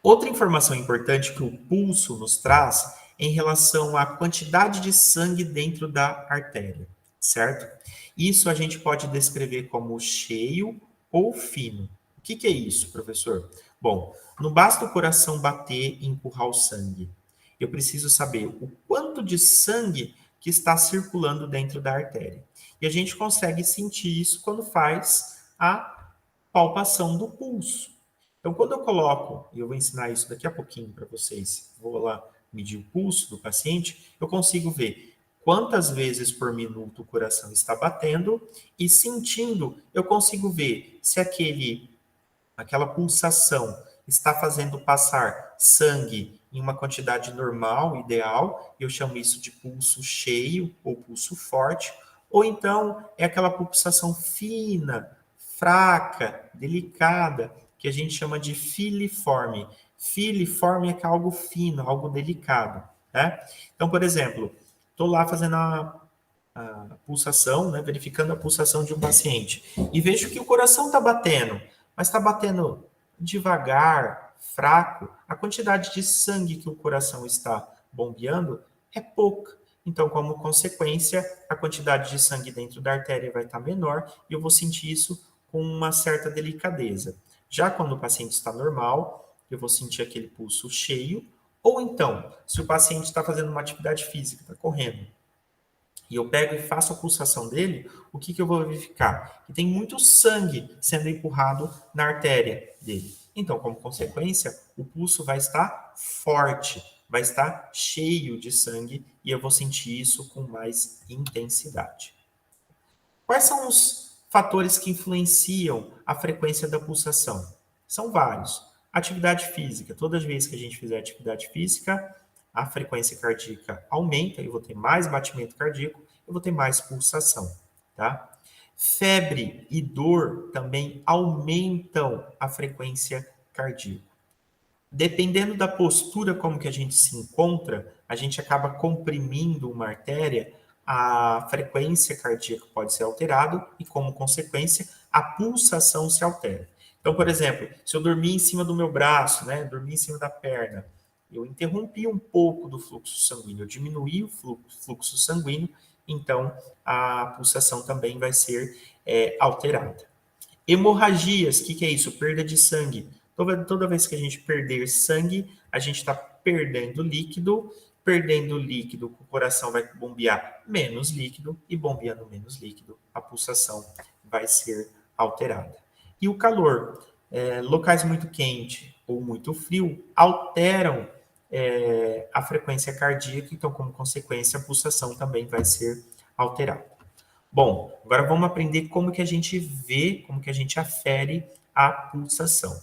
Speaker 2: Outra informação importante que o pulso nos traz é em relação à quantidade de sangue dentro da artéria, certo? Isso a gente pode descrever como cheio ou fino. O que é isso, professor? Bom, não basta o coração bater e empurrar o sangue. Eu preciso saber o quanto de sangue que está circulando dentro da artéria. E a gente consegue sentir isso quando faz a palpação do pulso. Então, quando eu coloco, e eu vou ensinar isso daqui a pouquinho para vocês, vou lá medir o pulso do paciente, eu consigo ver quantas vezes por minuto o coração está batendo e sentindo, eu consigo ver se aquela pulsação está fazendo passar sangue em uma quantidade normal, ideal, eu chamo isso de pulso cheio ou pulso forte, ou então é aquela pulsação fina, fraca, delicada, que a gente chama de filiforme. Filiforme é algo fino, algo delicado, né? Então, por exemplo, estou lá fazendo a pulsação, né, verificando a pulsação de um paciente, e vejo que o coração está batendo, mas está batendo devagar, fraco, a quantidade de sangue que o coração está bombeando é pouca. Então, como consequência, a quantidade de sangue dentro da artéria vai estar menor e eu vou sentir isso com uma certa delicadeza. Já quando o paciente está normal, eu vou sentir aquele pulso cheio, ou então, se o paciente está fazendo uma atividade física, está correndo, e eu pego e faço a pulsação dele, o que eu vou verificar? Que tem muito sangue sendo empurrado na artéria dele. Então, como consequência, o pulso vai estar forte, vai estar cheio de sangue e eu vou sentir isso com mais intensidade. Quais são os fatores que influenciam a frequência da pulsação? São vários. Atividade física. Todas as vezes que a gente fizer atividade física, a frequência cardíaca aumenta, eu vou ter mais batimento cardíaco, eu vou ter mais pulsação, tá? Febre e dor também aumentam a frequência cardíaca. Dependendo da postura como que a gente se encontra, a gente acaba comprimindo uma artéria, a frequência cardíaca pode ser alterada e, como consequência, a pulsação se altera. Então, por exemplo, se eu dormir em cima do meu braço, né, dormir em cima da perna, eu interrompi um pouco do fluxo sanguíneo, eu diminuí o fluxo sanguíneo, então a pulsação também vai ser alterada. Hemorragias, o que é isso? Perda de sangue. Toda vez que a gente perder sangue, a gente está perdendo líquido. Perdendo líquido, o coração vai bombear menos líquido e bombeando menos líquido, a pulsação vai ser alterada. E o calor, locais muito quentes ou muito frio, alteram a frequência cardíaca, então, como consequência, a pulsação também vai ser alterada. Bom, agora vamos aprender como que a gente vê, como que a gente afere a pulsação.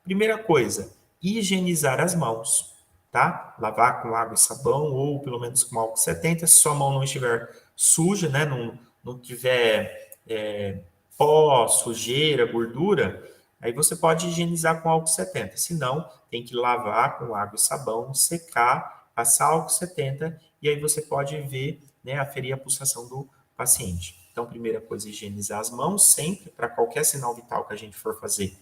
Speaker 2: Primeira coisa, higienizar as mãos, tá? Lavar com água e sabão ou pelo menos com álcool 70, se sua mão não estiver suja, né? Não tiver pó, sujeira, gordura, aí você pode higienizar com álcool 70. Se não, tem que lavar com água e sabão, secar, passar álcool 70 e aí você pode ver, né, aferir a pulsação do paciente. Então, primeira coisa, higienizar as mãos sempre, para qualquer sinal vital que a gente for fazer,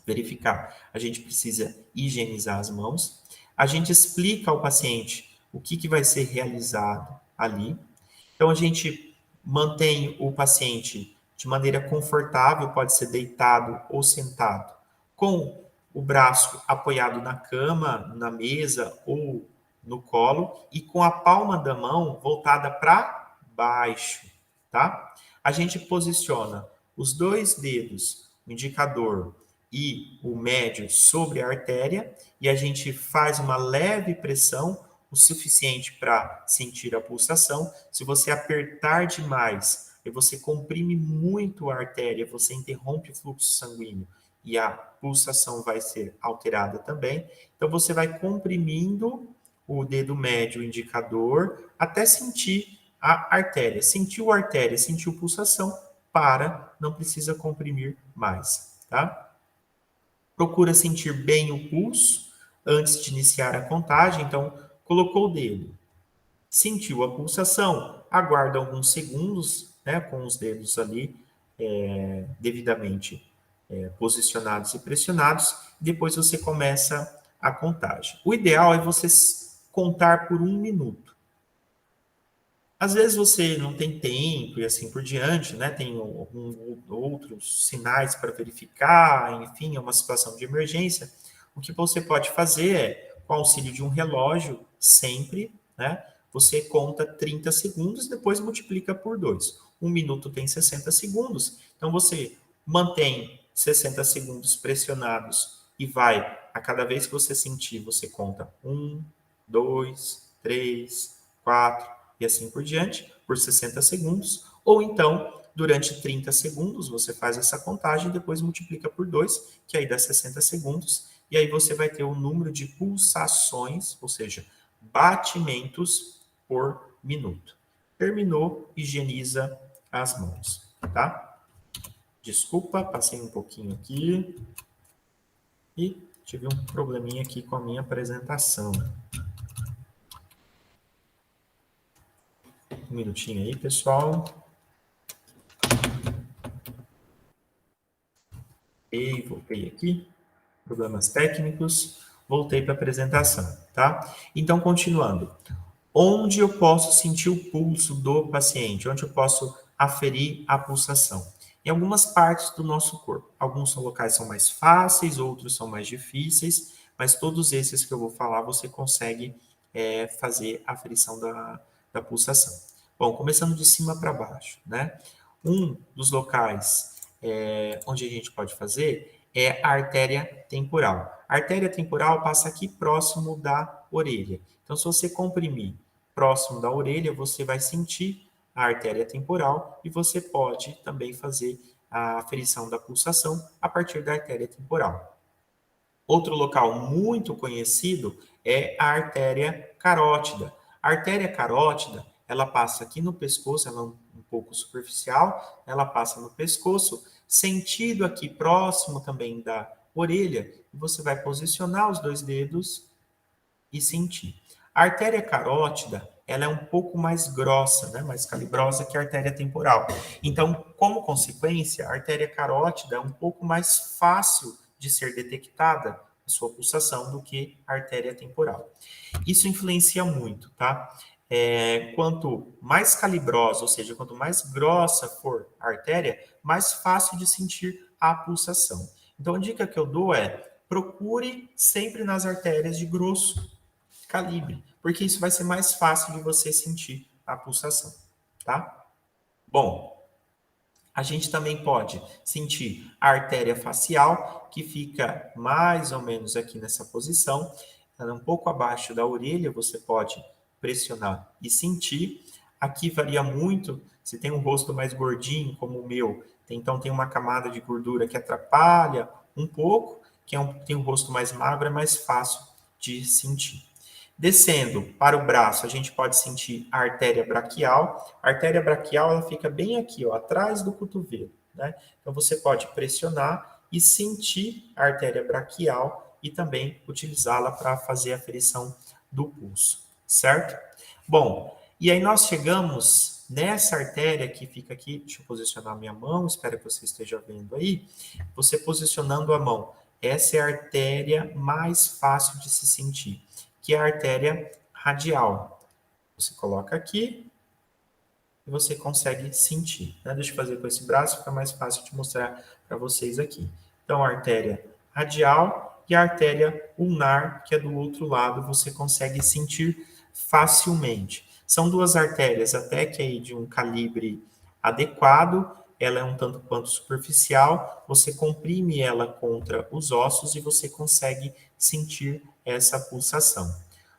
Speaker 2: verificar, a gente precisa higienizar as mãos. A gente explica ao paciente o que vai ser realizado ali. Então, a gente mantém o paciente de maneira confortável, pode ser deitado ou sentado, com o braço apoiado na cama, na mesa ou no colo, e com a palma da mão voltada para baixo, tá? A gente posiciona os dois dedos, o indicador e o médio, sobre a artéria, e a gente faz uma leve pressão, o suficiente para sentir a pulsação. Se você apertar demais e você comprime muito a artéria, você interrompe o fluxo sanguíneo e a pulsação vai ser alterada também. Então você vai comprimindo o dedo médio, o indicador, até sentir a artéria. Sentiu a artéria, sentiu pulsação, para, não precisa comprimir mais, tá? Procura sentir bem o pulso antes de iniciar a contagem. Então, colocou o dedo, sentiu a pulsação, aguarda alguns segundos, né, com os dedos ali devidamente posicionados e pressionados, depois você começa a contagem. O ideal é você contar por 1 minuto. Às vezes você não tem tempo e assim por diante, né? Tem outros sinais para verificar, enfim, é uma situação de emergência. O que você pode fazer é, com o auxílio de um relógio, sempre, né? Você conta 30 segundos, depois multiplica por 2. 1 minuto tem 60 segundos, então você mantém 60 segundos pressionados e vai, a cada vez que você sentir, você conta 1, 2, 3, 4, e assim por diante, por 60 segundos, ou então, durante 30 segundos, você faz essa contagem e depois multiplica por 2, que aí dá 60 segundos, e aí você vai ter o número de pulsações, ou seja, batimentos por minuto. Terminou, higieniza as mãos, tá? Desculpa, passei um pouquinho aqui e tive um probleminha aqui com a minha apresentação. Um minutinho aí, pessoal. E voltei aqui. Problemas técnicos. Voltei para a apresentação, tá? Então, continuando. Onde eu posso sentir o pulso do paciente? Onde eu posso aferir a pulsação? Em algumas partes do nosso corpo. Alguns locais são mais fáceis, outros são mais difíceis, mas todos esses que eu vou falar, você consegue fazer a aferição da pulsação. Bom, começando de cima para baixo, né? Um dos locais onde a gente pode fazer é a artéria temporal. A artéria temporal passa aqui próximo da orelha. Então, se você comprimir próximo da orelha, você vai sentir a artéria temporal e você pode também fazer a aferição da pulsação a partir da artéria temporal. Outro local muito conhecido é a artéria carótida. A artéria carótida, ela passa aqui no pescoço, ela é um pouco superficial, ela passa no pescoço, sentido aqui próximo também da orelha, e você vai posicionar os 2 dedos e sentir. A artéria carótida, ela é um pouco mais grossa, né? Mais calibrosa que a artéria temporal. Então, como consequência, a artéria carótida é um pouco mais fácil de ser detectada a sua pulsação do que a artéria temporal. Isso influencia muito, tá? Quanto mais calibrosa, ou seja, quanto mais grossa for a artéria, mais fácil de sentir a pulsação. Então, a dica que eu dou é procure sempre nas artérias de grosso calibre, porque isso vai ser mais fácil de você sentir a pulsação, tá? Bom, a gente também pode sentir a artéria facial, que fica mais ou menos aqui nessa posição, ela é um pouco abaixo da orelha, você pode pressionar e sentir. Aqui varia muito, se tem um rosto mais gordinho, como o meu, então tem uma camada de gordura que atrapalha um pouco, tem um rosto mais magro, é mais fácil de sentir. Descendo para o braço, a gente pode sentir a artéria braquial. A artéria braquial ela fica bem aqui, ó, atrás do cotovelo, né? Então você pode pressionar e sentir a artéria braquial e também utilizá-la para fazer a aferição do pulso, certo? Bom, e aí nós chegamos nessa artéria que fica aqui, deixa eu posicionar minha mão, espero que você esteja vendo aí. Você posicionando a mão, essa é a artéria mais fácil de se sentir, que é a artéria radial. Você coloca aqui e você consegue sentir, né? Deixa eu fazer com esse braço, fica mais fácil de mostrar para vocês aqui. Então, a artéria radial e a artéria ulnar, que é do outro lado, você consegue sentir facilmente. São duas artérias até que aí de um calibre adequado, ela é um tanto quanto superficial, você comprime ela contra os ossos e você consegue sentir essa pulsação.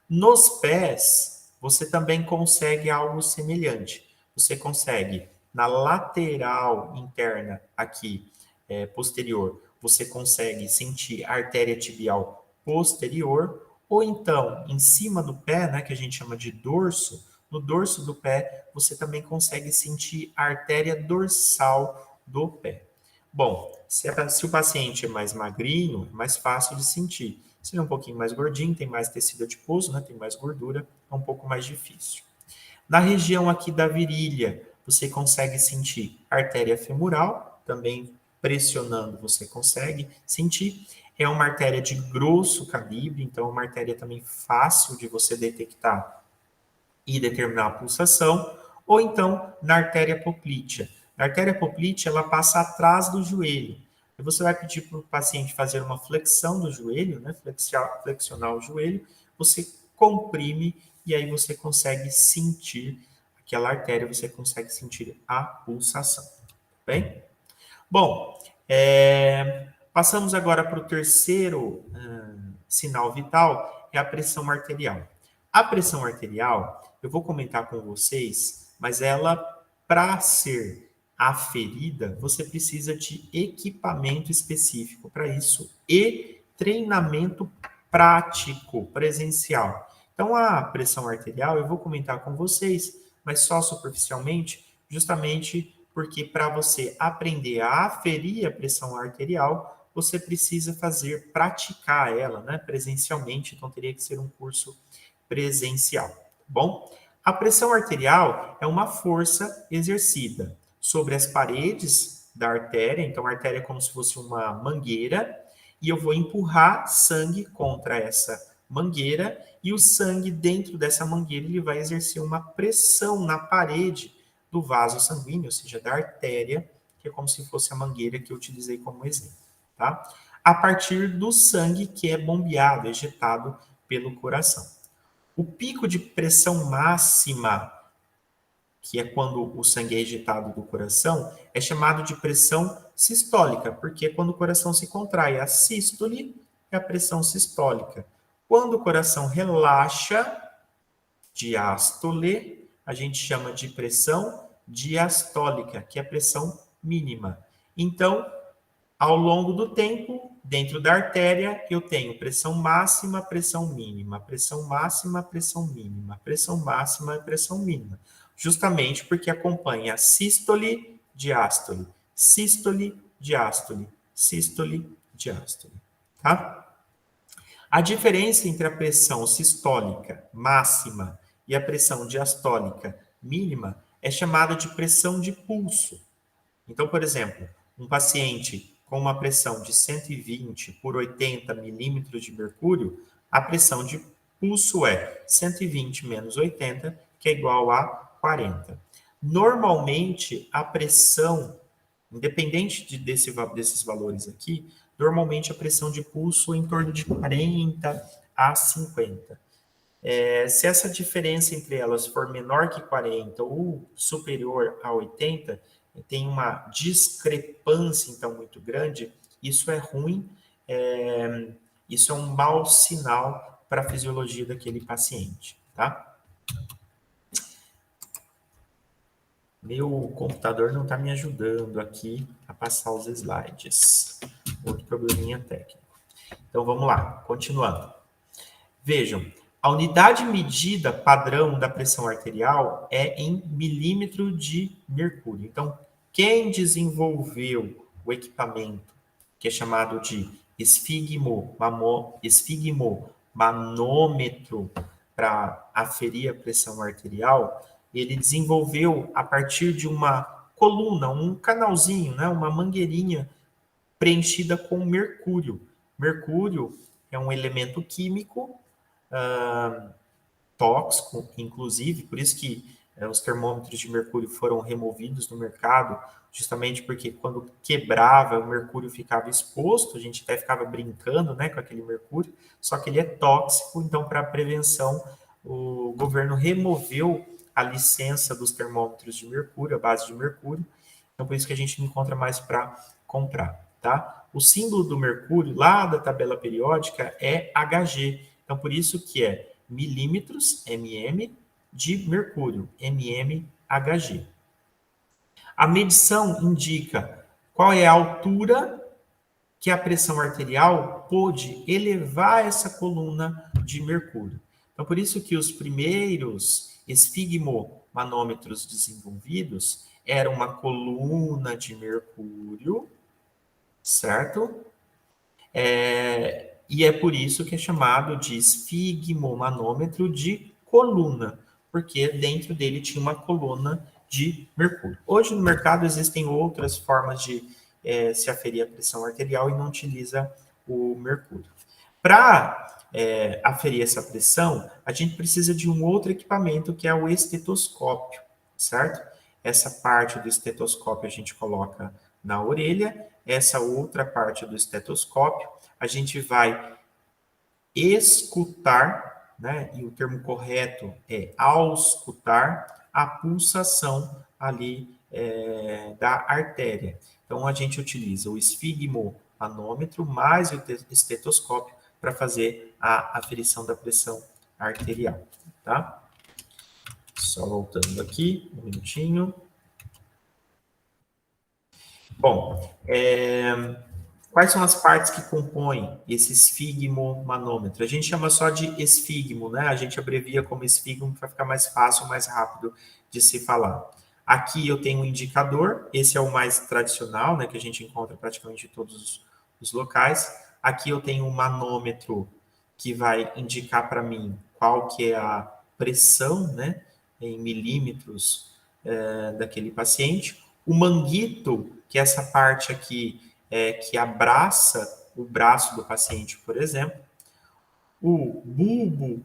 Speaker 2: Nos pés, você também consegue algo semelhante. Você consegue, na lateral interna aqui, posterior, você consegue sentir a artéria tibial posterior, ou então, em cima do pé, né, que a gente chama de dorso, no dorso do pé, você também consegue sentir a artéria dorsal do pé. Bom, se o paciente é mais magrinho, é mais fácil de sentir. Se ele é um pouquinho mais gordinho, tem mais tecido adiposo, né, tem mais gordura, é um pouco mais difícil. Na região aqui da virilha, você consegue sentir a artéria femoral, também pressionando você consegue sentir. É uma artéria de grosso calibre, então é uma artéria também fácil de você detectar e determinar a pulsação, ou então na artéria poplítea. Na artéria poplítea, ela passa atrás do joelho. E você vai pedir para o paciente fazer uma flexão do joelho, né? Flexionar o joelho, você comprime e aí você consegue sentir aquela artéria, você consegue sentir a pulsação. Bem? Bom, passamos agora para o terceiro sinal vital, é a pressão arterial. A pressão arterial, eu vou comentar com vocês, mas ela, para ser aferida, você precisa de equipamento específico para isso e treinamento prático, presencial. Então, a pressão arterial, eu vou comentar com vocês, mas só superficialmente, justamente porque para você aprender a aferir a pressão arterial, você precisa praticar ela, né, presencialmente, então teria que ser um curso presencial, tá bom? A pressão arterial é uma força exercida sobre as paredes da artéria, então a artéria é como se fosse uma mangueira, e eu vou empurrar sangue contra essa mangueira, e o sangue dentro dessa mangueira ele vai exercer uma pressão na parede do vaso sanguíneo, ou seja, da artéria, que é como se fosse a mangueira que eu utilizei como exemplo, tá? A partir do sangue que é bombeado, ejetado pelo coração. O pico de pressão máxima, que é quando o sangue é ejetado do coração, é chamado de pressão sistólica, porque quando o coração se contrai, a sístole é a pressão sistólica. Quando o coração relaxa, diástole, a gente chama de pressão diastólica, que é a pressão mínima. Então, ao longo do tempo, dentro da artéria, eu tenho pressão máxima, pressão mínima, pressão máxima, pressão mínima, pressão máxima e pressão mínima. Justamente porque acompanha sístole, diástole, sístole, diástole, sístole, diástole. Tá? A diferença entre a pressão sistólica máxima e a pressão diastólica mínima é chamada de pressão de pulso. Então, por exemplo, um paciente com uma pressão de 120 por 80 milímetros de mercúrio, a pressão de pulso é 120 menos 80, que é igual a 40. Normalmente, a pressão, independente desses valores aqui, normalmente a pressão de pulso é em torno de 40 a 50. Se essa diferença entre elas for menor que 40 ou superior a 80, tem uma discrepância, então, muito grande, isso é ruim, isso é um mau sinal para a fisiologia daquele paciente, tá? Meu computador não está me ajudando aqui a passar os slides. Outro probleminha técnico. Então, vamos lá, continuando. Vejam, a unidade medida padrão da pressão arterial é em milímetro de mercúrio. Então, quem desenvolveu o equipamento, que é chamado de esfigmomanômetro para aferir a pressão arterial, ele desenvolveu a partir de uma coluna, um canalzinho, né, uma mangueirinha preenchida com mercúrio. Mercúrio é um elemento químico tóxico, inclusive, por isso que os termômetros de mercúrio foram removidos do mercado, justamente porque quando quebrava, o mercúrio ficava exposto, a gente até ficava brincando, né, com aquele mercúrio, só que ele é tóxico, então, para prevenção, o governo removeu a licença dos termômetros de mercúrio, a base de mercúrio, então por isso que a gente não encontra mais para comprar, tá? O símbolo do mercúrio, lá da tabela periódica, é Hg, então por isso que é milímetros, mm, de mercúrio, mmHg. A medição indica qual é a altura que a pressão arterial pôde elevar essa coluna de mercúrio. Então, por isso que os primeiros esfigmomanômetros desenvolvidos eram uma coluna de mercúrio, certo? E é por isso que é chamado de esfigmomanômetro de coluna, porque dentro dele tinha uma coluna de mercúrio. Hoje no mercado existem outras formas de se aferir a pressão arterial e não utiliza o mercúrio. Para aferir essa pressão, a gente precisa de um outro equipamento que é o estetoscópio, certo? Essa parte do estetoscópio a gente coloca na orelha, essa outra parte do estetoscópio a gente vai escutar, né? E o termo correto é auscultar a pulsação ali da artéria. Então a gente utiliza o esfigmomanômetro mais o estetoscópio para fazer a aferição da pressão arterial, tá? Só voltando aqui, um minutinho. Bom, quais são as partes que compõem esse esfigmomanômetro? A gente chama só de esfigmo, né? A gente abrevia como esfigmo para ficar mais fácil, mais rápido de se falar. Aqui eu tenho um indicador, esse é o mais tradicional, né? Que a gente encontra praticamente em todos os locais. Aqui eu tenho um manômetro que vai indicar para mim qual que é a pressão, né? Em milímetros daquele paciente. O manguito, que é essa parte aqui que abraça o braço do paciente, por exemplo. O bulbo,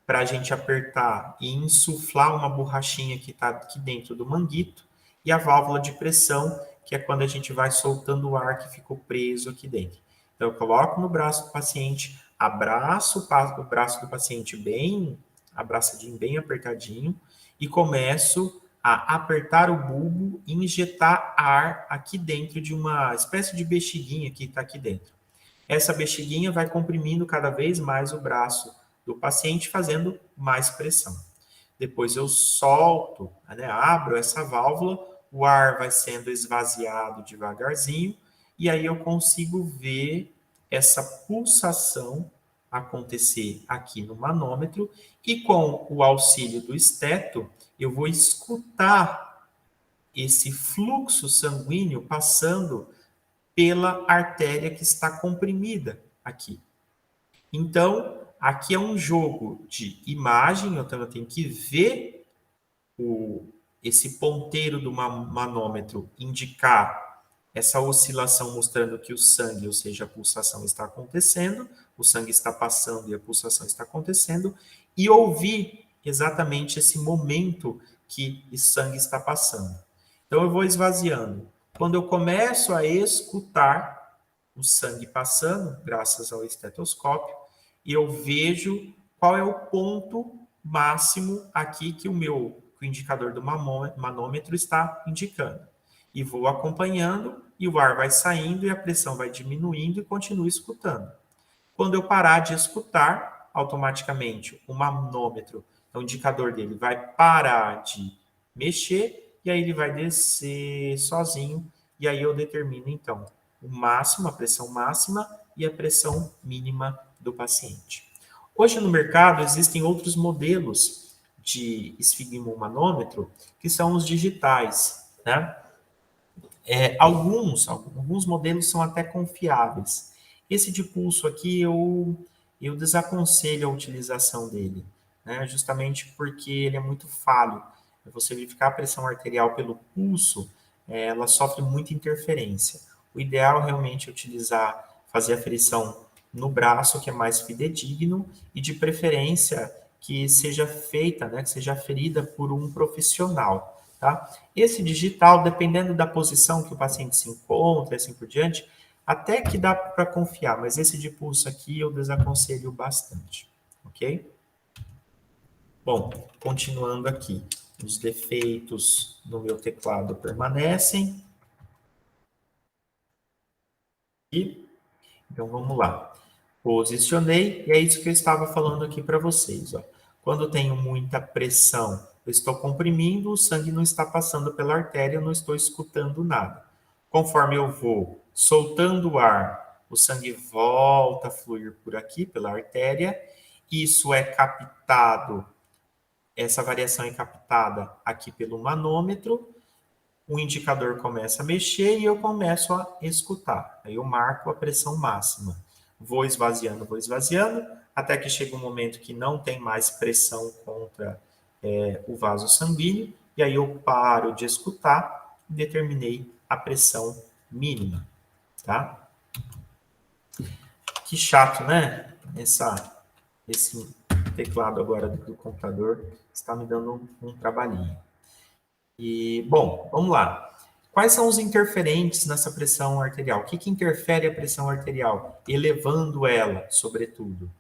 Speaker 2: para a gente apertar e insuflar uma borrachinha que está aqui dentro do manguito. E a válvula de pressão, que é quando a gente vai soltando o ar que ficou preso aqui dentro. Então, eu coloco no braço do paciente, abraço o braço do paciente bem abraçadinho, bem apertadinho, e começo a apertar o bulbo e injetar ar aqui dentro de uma espécie de bexiguinha que está aqui dentro. Essa bexiguinha vai comprimindo cada vez mais o braço do paciente, fazendo mais pressão. depois eu solto, né, abro essa válvula, o ar vai sendo esvaziado devagarzinho, e aí eu consigo ver essa pulsação acontecer aqui no manômetro, e com o auxílio do esteto, eu vou escutar esse fluxo sanguíneo passando pela artéria que está comprimida aqui. Então, aqui é um jogo de imagem, então eu tenho que ver esse ponteiro do manômetro indicar essa oscilação mostrando que o sangue, ou seja, a pulsação está acontecendo, o sangue está passando e a pulsação está acontecendo, e ouvir exatamente esse momento que o sangue está passando. Então eu vou esvaziando. Quando eu começo a escutar o sangue passando, graças ao estetoscópio, e eu vejo qual é o ponto máximo aqui que o indicador do manômetro está indicando. E vou acompanhando, e o ar vai saindo, e a pressão vai diminuindo, e continuo escutando. Quando eu parar de escutar, automaticamente o manômetro, o indicador dele vai parar de mexer, e aí ele vai descer sozinho, e aí eu determino, então, o máximo, a pressão máxima e a pressão mínima do paciente. Hoje no mercado existem outros modelos de esfigmomanômetro, que são os digitais, né? Alguns modelos são até confiáveis. Esse de pulso aqui eu desaconselho a utilização dele, né? Justamente porque ele é muito falho. Você verificar a pressão arterial pelo pulso, ela sofre muita interferência. O ideal realmente é utilizar, fazer a aferição no braço, que é mais fidedigno, e de preferência que seja feita, né, que seja aferida por um profissional, tá? Esse digital, dependendo da posição que o paciente se encontra, assim por diante, até que dá para confiar, mas esse de pulso aqui eu desaconselho bastante, ok? Bom, continuando aqui, os defeitos no meu teclado permanecem. Então vamos lá. Posicionei, e é isso que eu estava falando aqui para vocês. Ó. Quando eu tenho muita pressão, eu estou comprimindo, o sangue não está passando pela artéria, eu não estou escutando nada. Conforme eu vou soltando o ar, o sangue volta a fluir por aqui, pela artéria. Isso é captado, essa variação é captada aqui pelo manômetro. O indicador começa a mexer e eu começo a escutar. Aí eu marco a pressão máxima. Vou esvaziando, até que chega um momento que não tem mais pressão contra o vaso sanguíneo, e aí eu paro de escutar e determinei a pressão mínima, tá? Que chato, né? Esse teclado agora do computador está me dando um trabalhinho. E, bom, vamos lá. Quais são os interferentes nessa pressão arterial? O que interfere a pressão arterial? Elevando ela, sobretudo.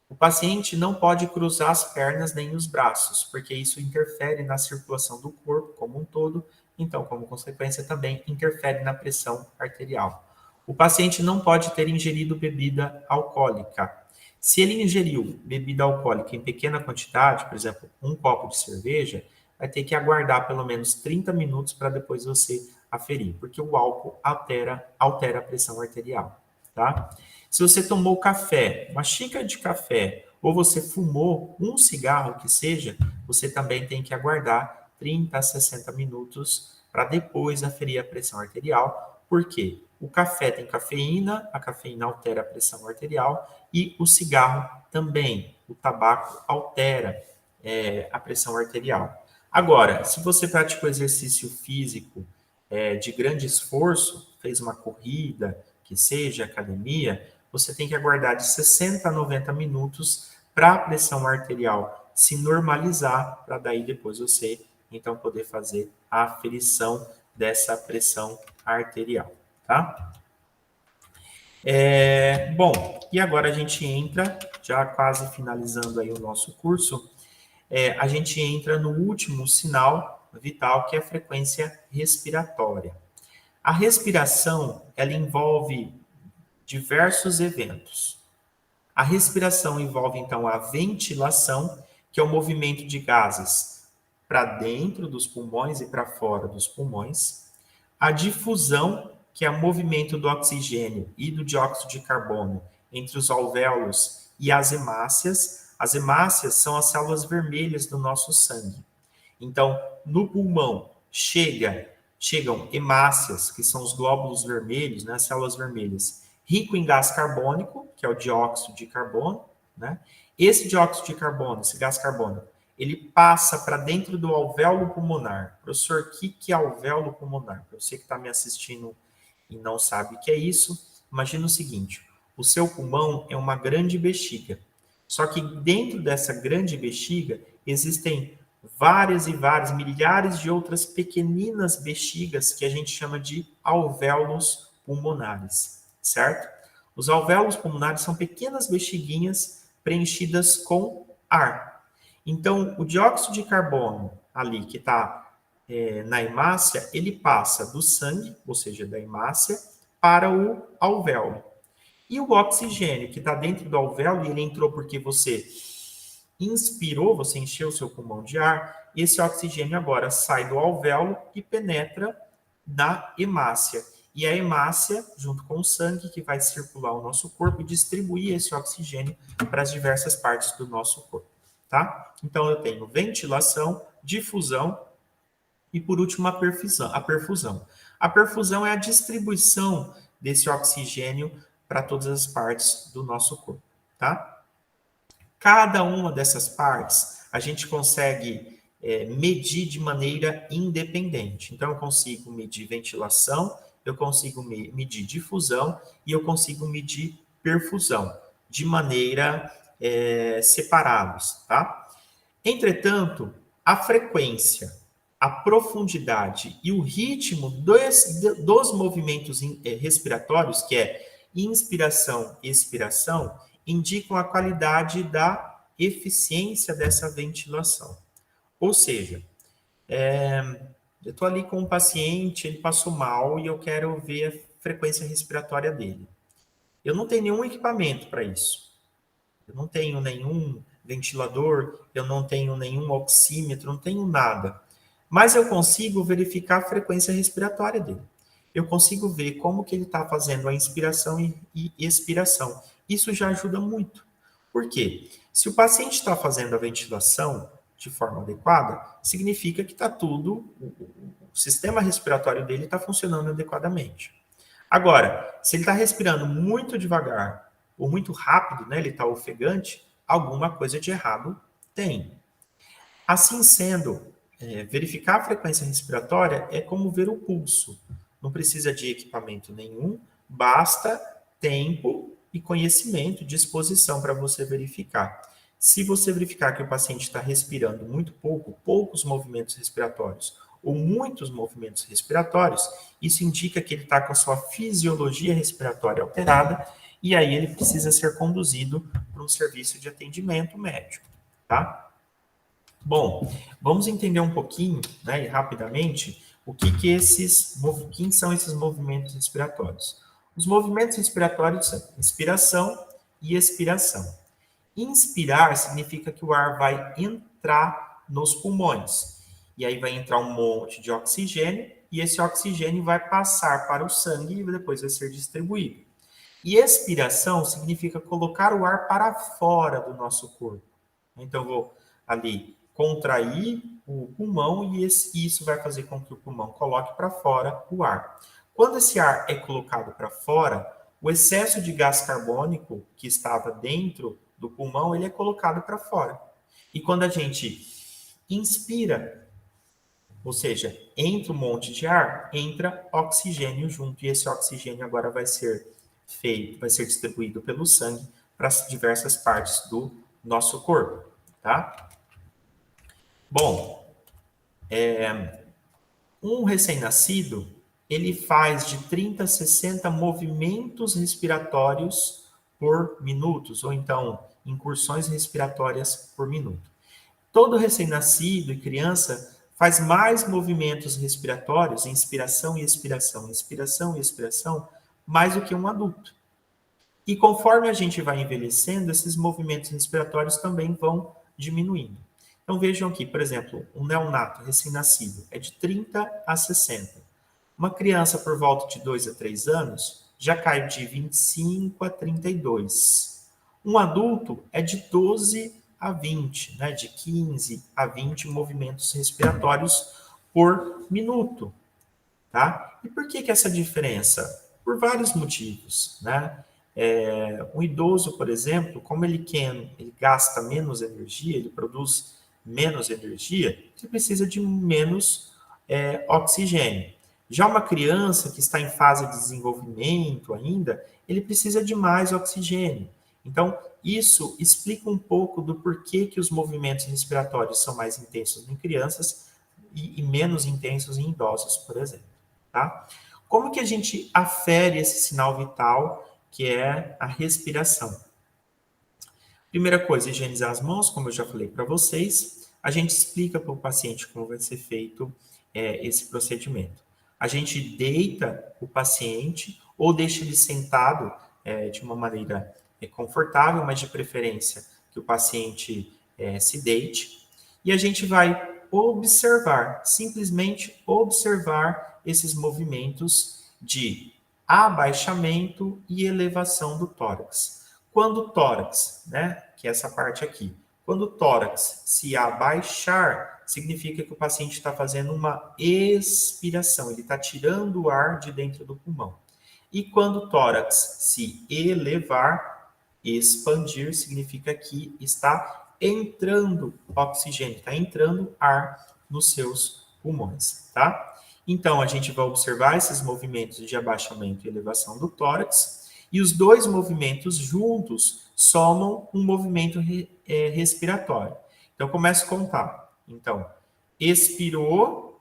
Speaker 2: O paciente não pode cruzar as pernas nem os braços, porque isso interfere na circulação do corpo como um todo, então, como consequência, também interfere na pressão arterial. O paciente não pode ter ingerido bebida alcoólica. Se ele ingeriu bebida alcoólica em pequena quantidade, por exemplo, um copo de cerveja, vai ter que aguardar pelo menos 30 minutos para depois você aferir, porque o álcool altera a pressão arterial, tá? Se você tomou café, uma xícara de café, ou você fumou um cigarro que seja, você também tem que aguardar 30 a 60 minutos para depois aferir a pressão arterial. Por quê? O café tem cafeína, a cafeína altera a pressão arterial e o cigarro também, o tabaco altera a pressão arterial. Agora, se você praticou exercício físico de grande esforço, fez uma corrida, que seja academia, você tem que aguardar de 60 a 90 minutos para a pressão arterial se normalizar, para daí depois você então poder fazer a aferição dessa pressão arterial, tá? Bom, e agora a gente entra, já quase finalizando aí o nosso curso, a gente entra no último sinal vital, que é a frequência respiratória. A respiração, ela envolve diversos eventos. A respiração envolve, então, a ventilação, que é o movimento de gases para dentro dos pulmões e para fora dos pulmões. A difusão, que é o movimento do oxigênio e do dióxido de carbono entre os alvéolos e as hemácias. As hemácias são as células vermelhas do nosso sangue. Então, no pulmão chegam hemácias, que são os glóbulos vermelhos, né, as células vermelhas, rico em gás carbônico, que é o dióxido de carbono, né? Esse dióxido de carbono, esse gás carbônico, ele passa para dentro do alvéolo pulmonar. Professor, o que é alvéolo pulmonar? Para você que está me assistindo e não sabe o que é isso, imagina o seguinte: o seu pulmão é uma grande bexiga. Só que dentro dessa grande bexiga existem várias e várias, milhares de outras pequeninas bexigas que a gente chama de alvéolos pulmonares, certo? Os alvéolos pulmonares são pequenas bexiguinhas preenchidas com ar. Então, o dióxido de carbono ali que está na hemácia, ele passa do sangue, ou seja, da hemácia, para o alvéolo. E o oxigênio que está dentro do alvéolo, ele entrou porque você inspirou, você encheu o seu pulmão de ar, e esse oxigênio agora sai do alvéolo e penetra na hemácia. E a hemácia, junto com o sangue, que vai circular o nosso corpo e distribuir esse oxigênio para as diversas partes do nosso corpo, tá? Então, eu tenho ventilação, difusão e, por último, a perfusão. A perfusão é a distribuição desse oxigênio para todas as partes do nosso corpo, tá? Cada uma dessas partes a gente consegue medir de maneira independente. Então, eu consigo medir ventilação, eu consigo medir difusão e eu consigo medir perfusão de maneira separados, tá? Entretanto, a frequência, a profundidade e o ritmo dos movimentos respiratórios, que é inspiração e expiração, indicam a qualidade da eficiência dessa ventilação. Ou seja, eu estou ali com um paciente, ele passou mal e eu quero ver a frequência respiratória dele. Eu não tenho nenhum equipamento para isso. Eu não tenho nenhum ventilador, eu não tenho nenhum oxímetro, não tenho nada. Mas eu consigo verificar a frequência respiratória dele. Eu consigo ver como que ele está fazendo a inspiração e expiração. Isso já ajuda muito. Por quê? Se o paciente está fazendo a ventilação de forma adequada, significa que está tudo, o sistema respiratório dele está funcionando adequadamente. Agora, se ele está respirando muito devagar ou muito rápido, né, ele está ofegante, alguma coisa de errado tem. Assim sendo, verificar a frequência respiratória é como ver o pulso. Não precisa de equipamento nenhum, basta tempo e conhecimento, disposição para você verificar. Se você verificar que o paciente está respirando muito pouco, poucos movimentos respiratórios, ou muitos movimentos respiratórios, isso indica que ele está com a sua fisiologia respiratória alterada, e aí ele precisa ser conduzido para um serviço de atendimento médico, tá? Bom, vamos entender um pouquinho, né, e rapidamente, quem são esses movimentos respiratórios. Os movimentos respiratórios são inspiração e expiração. Inspirar significa que o ar vai entrar nos pulmões, e aí vai entrar um monte de oxigênio, e esse oxigênio vai passar para o sangue e depois vai ser distribuído. E expiração significa colocar o ar para fora do nosso corpo. Então, eu vou ali contrair o pulmão e isso vai fazer com que o pulmão coloque para fora o ar. Quando esse ar é colocado para fora, o excesso de gás carbônico que estava dentro do pulmão, ele é colocado para fora. E quando a gente inspira, ou seja, entra um monte de ar, entra oxigênio junto, e esse oxigênio agora vai ser distribuído pelo sangue para as diversas partes do nosso corpo, tá? Bom, um recém-nascido, ele faz de 30 a 60 movimentos respiratórios por minuto, ou então incursões respiratórias por minuto. Todo recém-nascido e criança faz mais movimentos respiratórios, inspiração e expiração, inspiração e expiração, mais do que um adulto. E conforme a gente vai envelhecendo, esses movimentos respiratórios também vão diminuindo. Então, vejam aqui, por exemplo, um neonato recém-nascido é de 30 a 60. Uma criança por volta de 2 a 3 anos já cai de 25 a 32. Um adulto é de 12 a 20, né? De 15 a 20 movimentos respiratórios por minuto. Tá? E por que essa diferença? Por vários motivos, né? Um idoso, por exemplo, como ele gasta menos energia, ele produz menos energia, ele precisa de menos oxigênio. Já uma criança que está em fase de desenvolvimento ainda, ele precisa de mais oxigênio. Então, isso explica um pouco do porquê que os movimentos respiratórios são mais intensos em crianças e menos intensos em idosos, por exemplo. Tá? Como que a gente afere esse sinal vital, que é a respiração? Primeira coisa, higienizar as mãos, como eu já falei para vocês. A gente explica para o paciente como vai ser feito esse procedimento. A gente deita o paciente ou deixa ele sentado de uma maneira confortável, mas de preferência que o paciente se deite. E a gente vai observar, simplesmente observar esses movimentos de abaixamento e elevação do tórax. Quando o tórax, né, que é essa parte aqui, quando o tórax se abaixar, significa que o paciente está fazendo uma expiração, ele está tirando o ar de dentro do pulmão. E quando o tórax se elevar, expandir, significa que está entrando oxigênio, está entrando ar nos seus pulmões, tá? Então, a gente vai observar esses movimentos de abaixamento e elevação do tórax, e os dois movimentos juntos somam um movimento respiratório. Então, começo a contar. Então, expirou,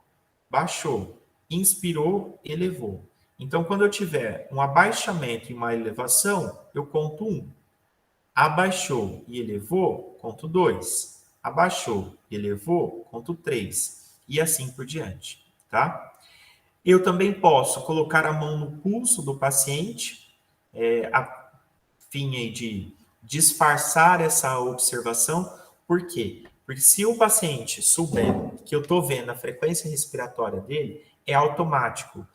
Speaker 2: baixou. Inspirou, elevou. Então, quando eu tiver um abaixamento e uma elevação, eu conto 1. Abaixou e elevou, conto 2. Abaixou e elevou, conto 3. E assim por diante, tá? Eu também posso colocar a mão no pulso do paciente, a fim de disfarçar essa observação. Por quê? Porque se o paciente souber que eu estou vendo a frequência respiratória dele, é automático.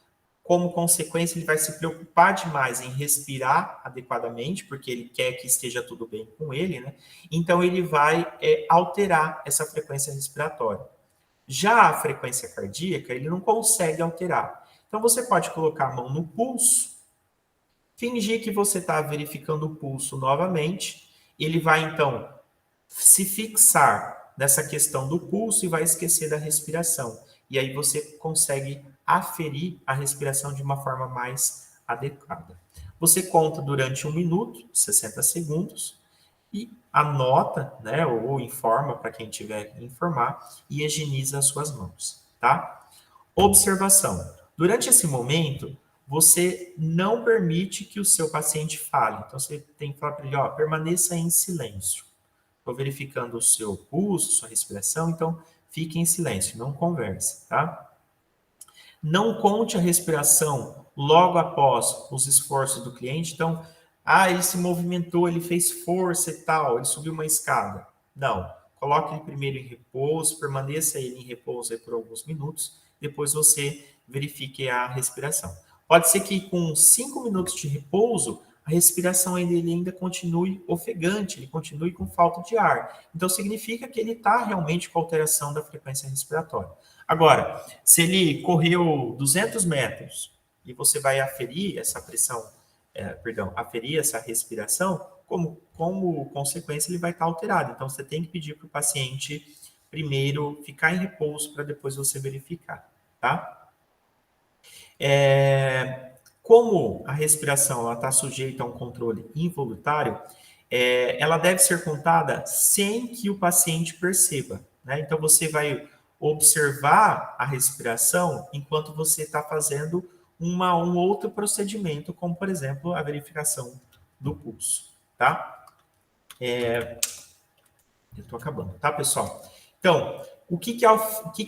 Speaker 2: Como consequência, ele vai se preocupar demais em respirar adequadamente, porque ele quer que esteja tudo bem com ele, né? Então, ele vai alterar essa frequência respiratória. Já a frequência cardíaca, ele não consegue alterar. Então, você pode colocar a mão no pulso, fingir que você está verificando o pulso novamente, ele vai, então, se fixar nessa questão do pulso e vai esquecer da respiração. E aí você consegue aferir a respiração de uma forma mais adequada. Você conta durante 1 minuto, 60 segundos, e anota, né, ou informa para quem tiver que informar, e higieniza as suas mãos, tá? Observação. Durante esse momento, você não permite que o seu paciente fale. Então, você tem que falar para ele, ó, permaneça em silêncio. Estou verificando o seu pulso, sua respiração, então fique em silêncio, não converse, tá? Não conte a respiração logo após os esforços do cliente. Então, ele se movimentou, ele fez força e tal, ele subiu uma escada. Não. Coloque ele primeiro em repouso, permaneça ele em repouso aí por alguns minutos, depois você verifique a respiração. Pode ser que com 5 minutos de repouso, a respiração dele ainda continue ofegante, ele continue com falta de ar. Então, significa que ele está realmente com alteração da frequência respiratória. Agora, se ele correu 200 metros e você vai aferir essa pressão, aferir essa respiração, como consequência ele vai estar alterado. Então, você tem que pedir para o paciente primeiro ficar em repouso para depois você verificar, tá? Como a respiração está sujeita a um controle involuntário, ela deve ser contada sem que o paciente perceba, né? Então, você vai observar a respiração enquanto você está fazendo um outro procedimento, como, por exemplo, a verificação do pulso, tá? Eu estou acabando, tá, pessoal? Então, o que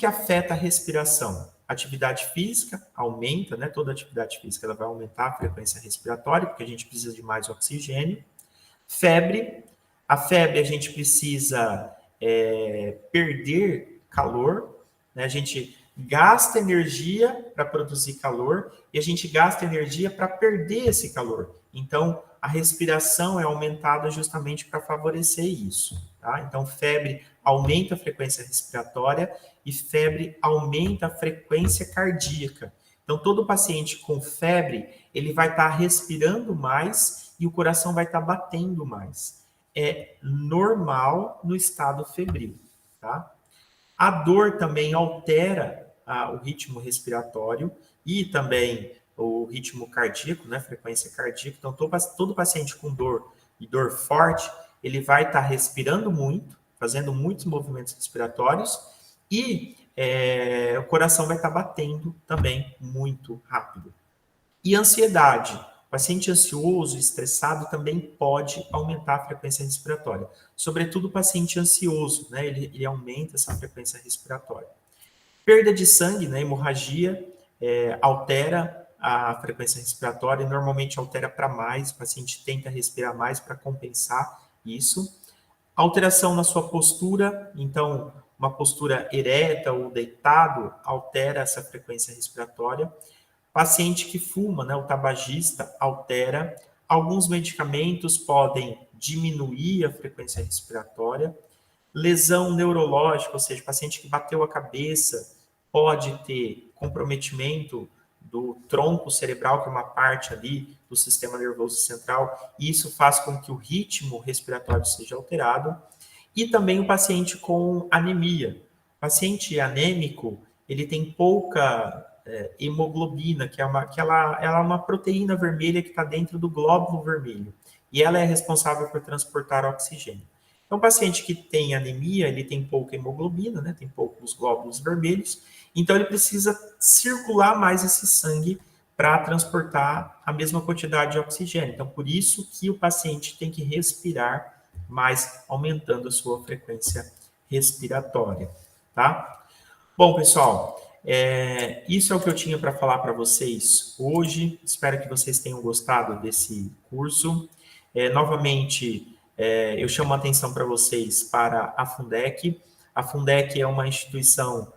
Speaker 2: afeta a respiração? Atividade física aumenta, né? Toda atividade física ela vai aumentar a frequência respiratória, porque a gente precisa de mais oxigênio. Febre. A febre a gente precisa perder calor, né? A gente gasta energia para produzir calor e a gente gasta energia para perder esse calor. Então, a respiração é aumentada justamente para favorecer isso. Tá? Então, febre aumenta a frequência respiratória e febre aumenta a frequência cardíaca. Então, todo paciente com febre, ele vai estar respirando mais e o coração vai estar batendo mais. É normal no estado febril, tá? A dor também altera o ritmo respiratório e também o ritmo cardíaco, né, frequência cardíaca. Então, todo paciente com dor e dor forte, ele vai estar respirando muito, fazendo muitos movimentos respiratórios e o coração vai estar batendo também muito rápido. E ansiedade. O paciente ansioso, estressado, também pode aumentar a frequência respiratória. Sobretudo o paciente ansioso, né? Ele aumenta essa frequência respiratória. Perda de sangue, né? Hemorragia, altera a frequência respiratória, normalmente altera para mais, o paciente tenta respirar mais para compensar isso. Alteração na sua postura, então, uma postura ereta ou deitado altera essa frequência respiratória. Paciente que fuma, né, o tabagista, altera. Alguns medicamentos podem diminuir a frequência respiratória. Lesão neurológica, ou seja, paciente que bateu a cabeça, pode ter comprometimento do tronco cerebral, que é uma parte ali do sistema nervoso central, e isso faz com que o ritmo respiratório seja alterado. E também o paciente com anemia. O paciente anêmico, ele tem pouca hemoglobina, que ela é uma proteína vermelha que está dentro do glóbulo vermelho. E ela é responsável por transportar oxigênio. Então, o paciente que tem anemia, ele tem pouca hemoglobina, né? Tem poucos glóbulos vermelhos. Então, ele precisa circular mais esse sangue para transportar a mesma quantidade de oxigênio. Então, por isso que o paciente tem que respirar mais, aumentando a sua frequência respiratória, tá? Bom, pessoal, isso é o que eu tinha para falar para vocês hoje. Espero que vocês tenham gostado desse curso. Novamente, eu chamo a atenção para vocês para a Fundec. A Fundec é uma instituição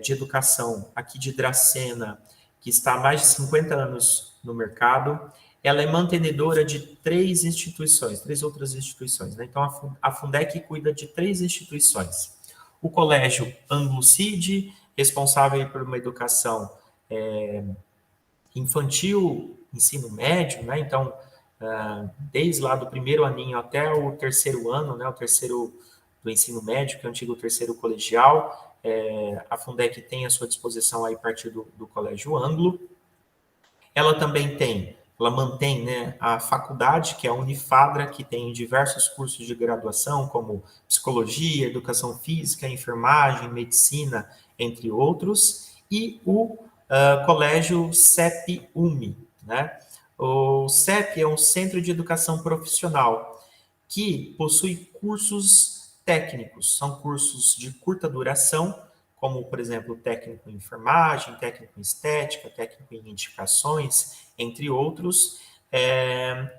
Speaker 2: de educação aqui de Dracena, que está há mais de 50 anos no mercado. Ela é mantenedora de três outras instituições, né? Então, a Fundec cuida de 3 instituições. O Colégio Anglo-CID, responsável por uma educação infantil, ensino médio, né? Então, desde lá do primeiro aninho até o terceiro ano, né? O terceiro do ensino médio, que é o antigo terceiro colegial, a Fundec tem à sua disposição aí a partir do Colégio Anglo. Ela mantém, né, a faculdade, que é a Unifadra, que tem diversos cursos de graduação, como psicologia, educação física, enfermagem, medicina, entre outros, e o colégio CEP-UME, né? O CEP é um centro de educação profissional que possui cursos técnicos, são cursos de curta duração, como, por exemplo, técnico em enfermagem, técnico em estética, técnico em indicações, entre outros.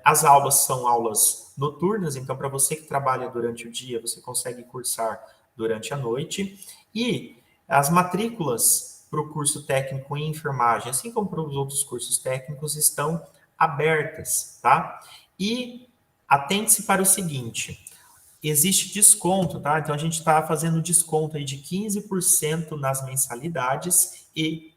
Speaker 2: As aulas são aulas noturnas, então, para você que trabalha durante o dia, você consegue cursar durante a noite. E as matrículas para o curso técnico em enfermagem, assim como para os outros cursos técnicos, estão abertas, tá? E atente-se para o seguinte: existe desconto, tá? Então, a gente está fazendo desconto aí de 15% nas mensalidades e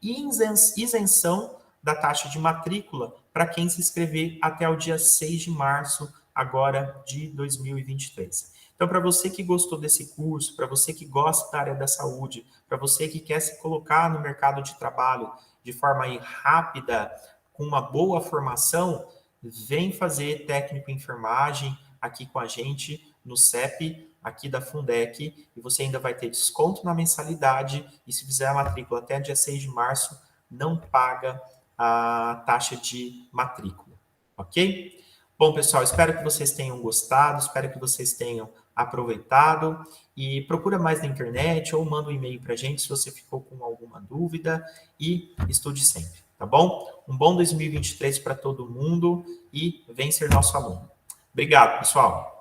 Speaker 2: isenção da taxa de matrícula para quem se inscrever até o dia 6 de março, agora de 2023. Então, para você que gostou desse curso, para você que gosta da área da saúde, para você que quer se colocar no mercado de trabalho de forma aí rápida, com uma boa formação, vem fazer técnico em enfermagem aqui com a gente no CEP, aqui da Fundec, e você ainda vai ter desconto na mensalidade, e se fizer a matrícula até dia 6 de março, não paga a taxa de matrícula, ok? Bom, pessoal, espero que vocês tenham gostado, espero que vocês tenham aproveitado, e procura mais na internet ou manda um e-mail para a gente se você ficou com alguma dúvida, e estude sempre, tá bom? Um bom 2023 para todo mundo, e vem ser nosso aluno. Obrigado, pessoal!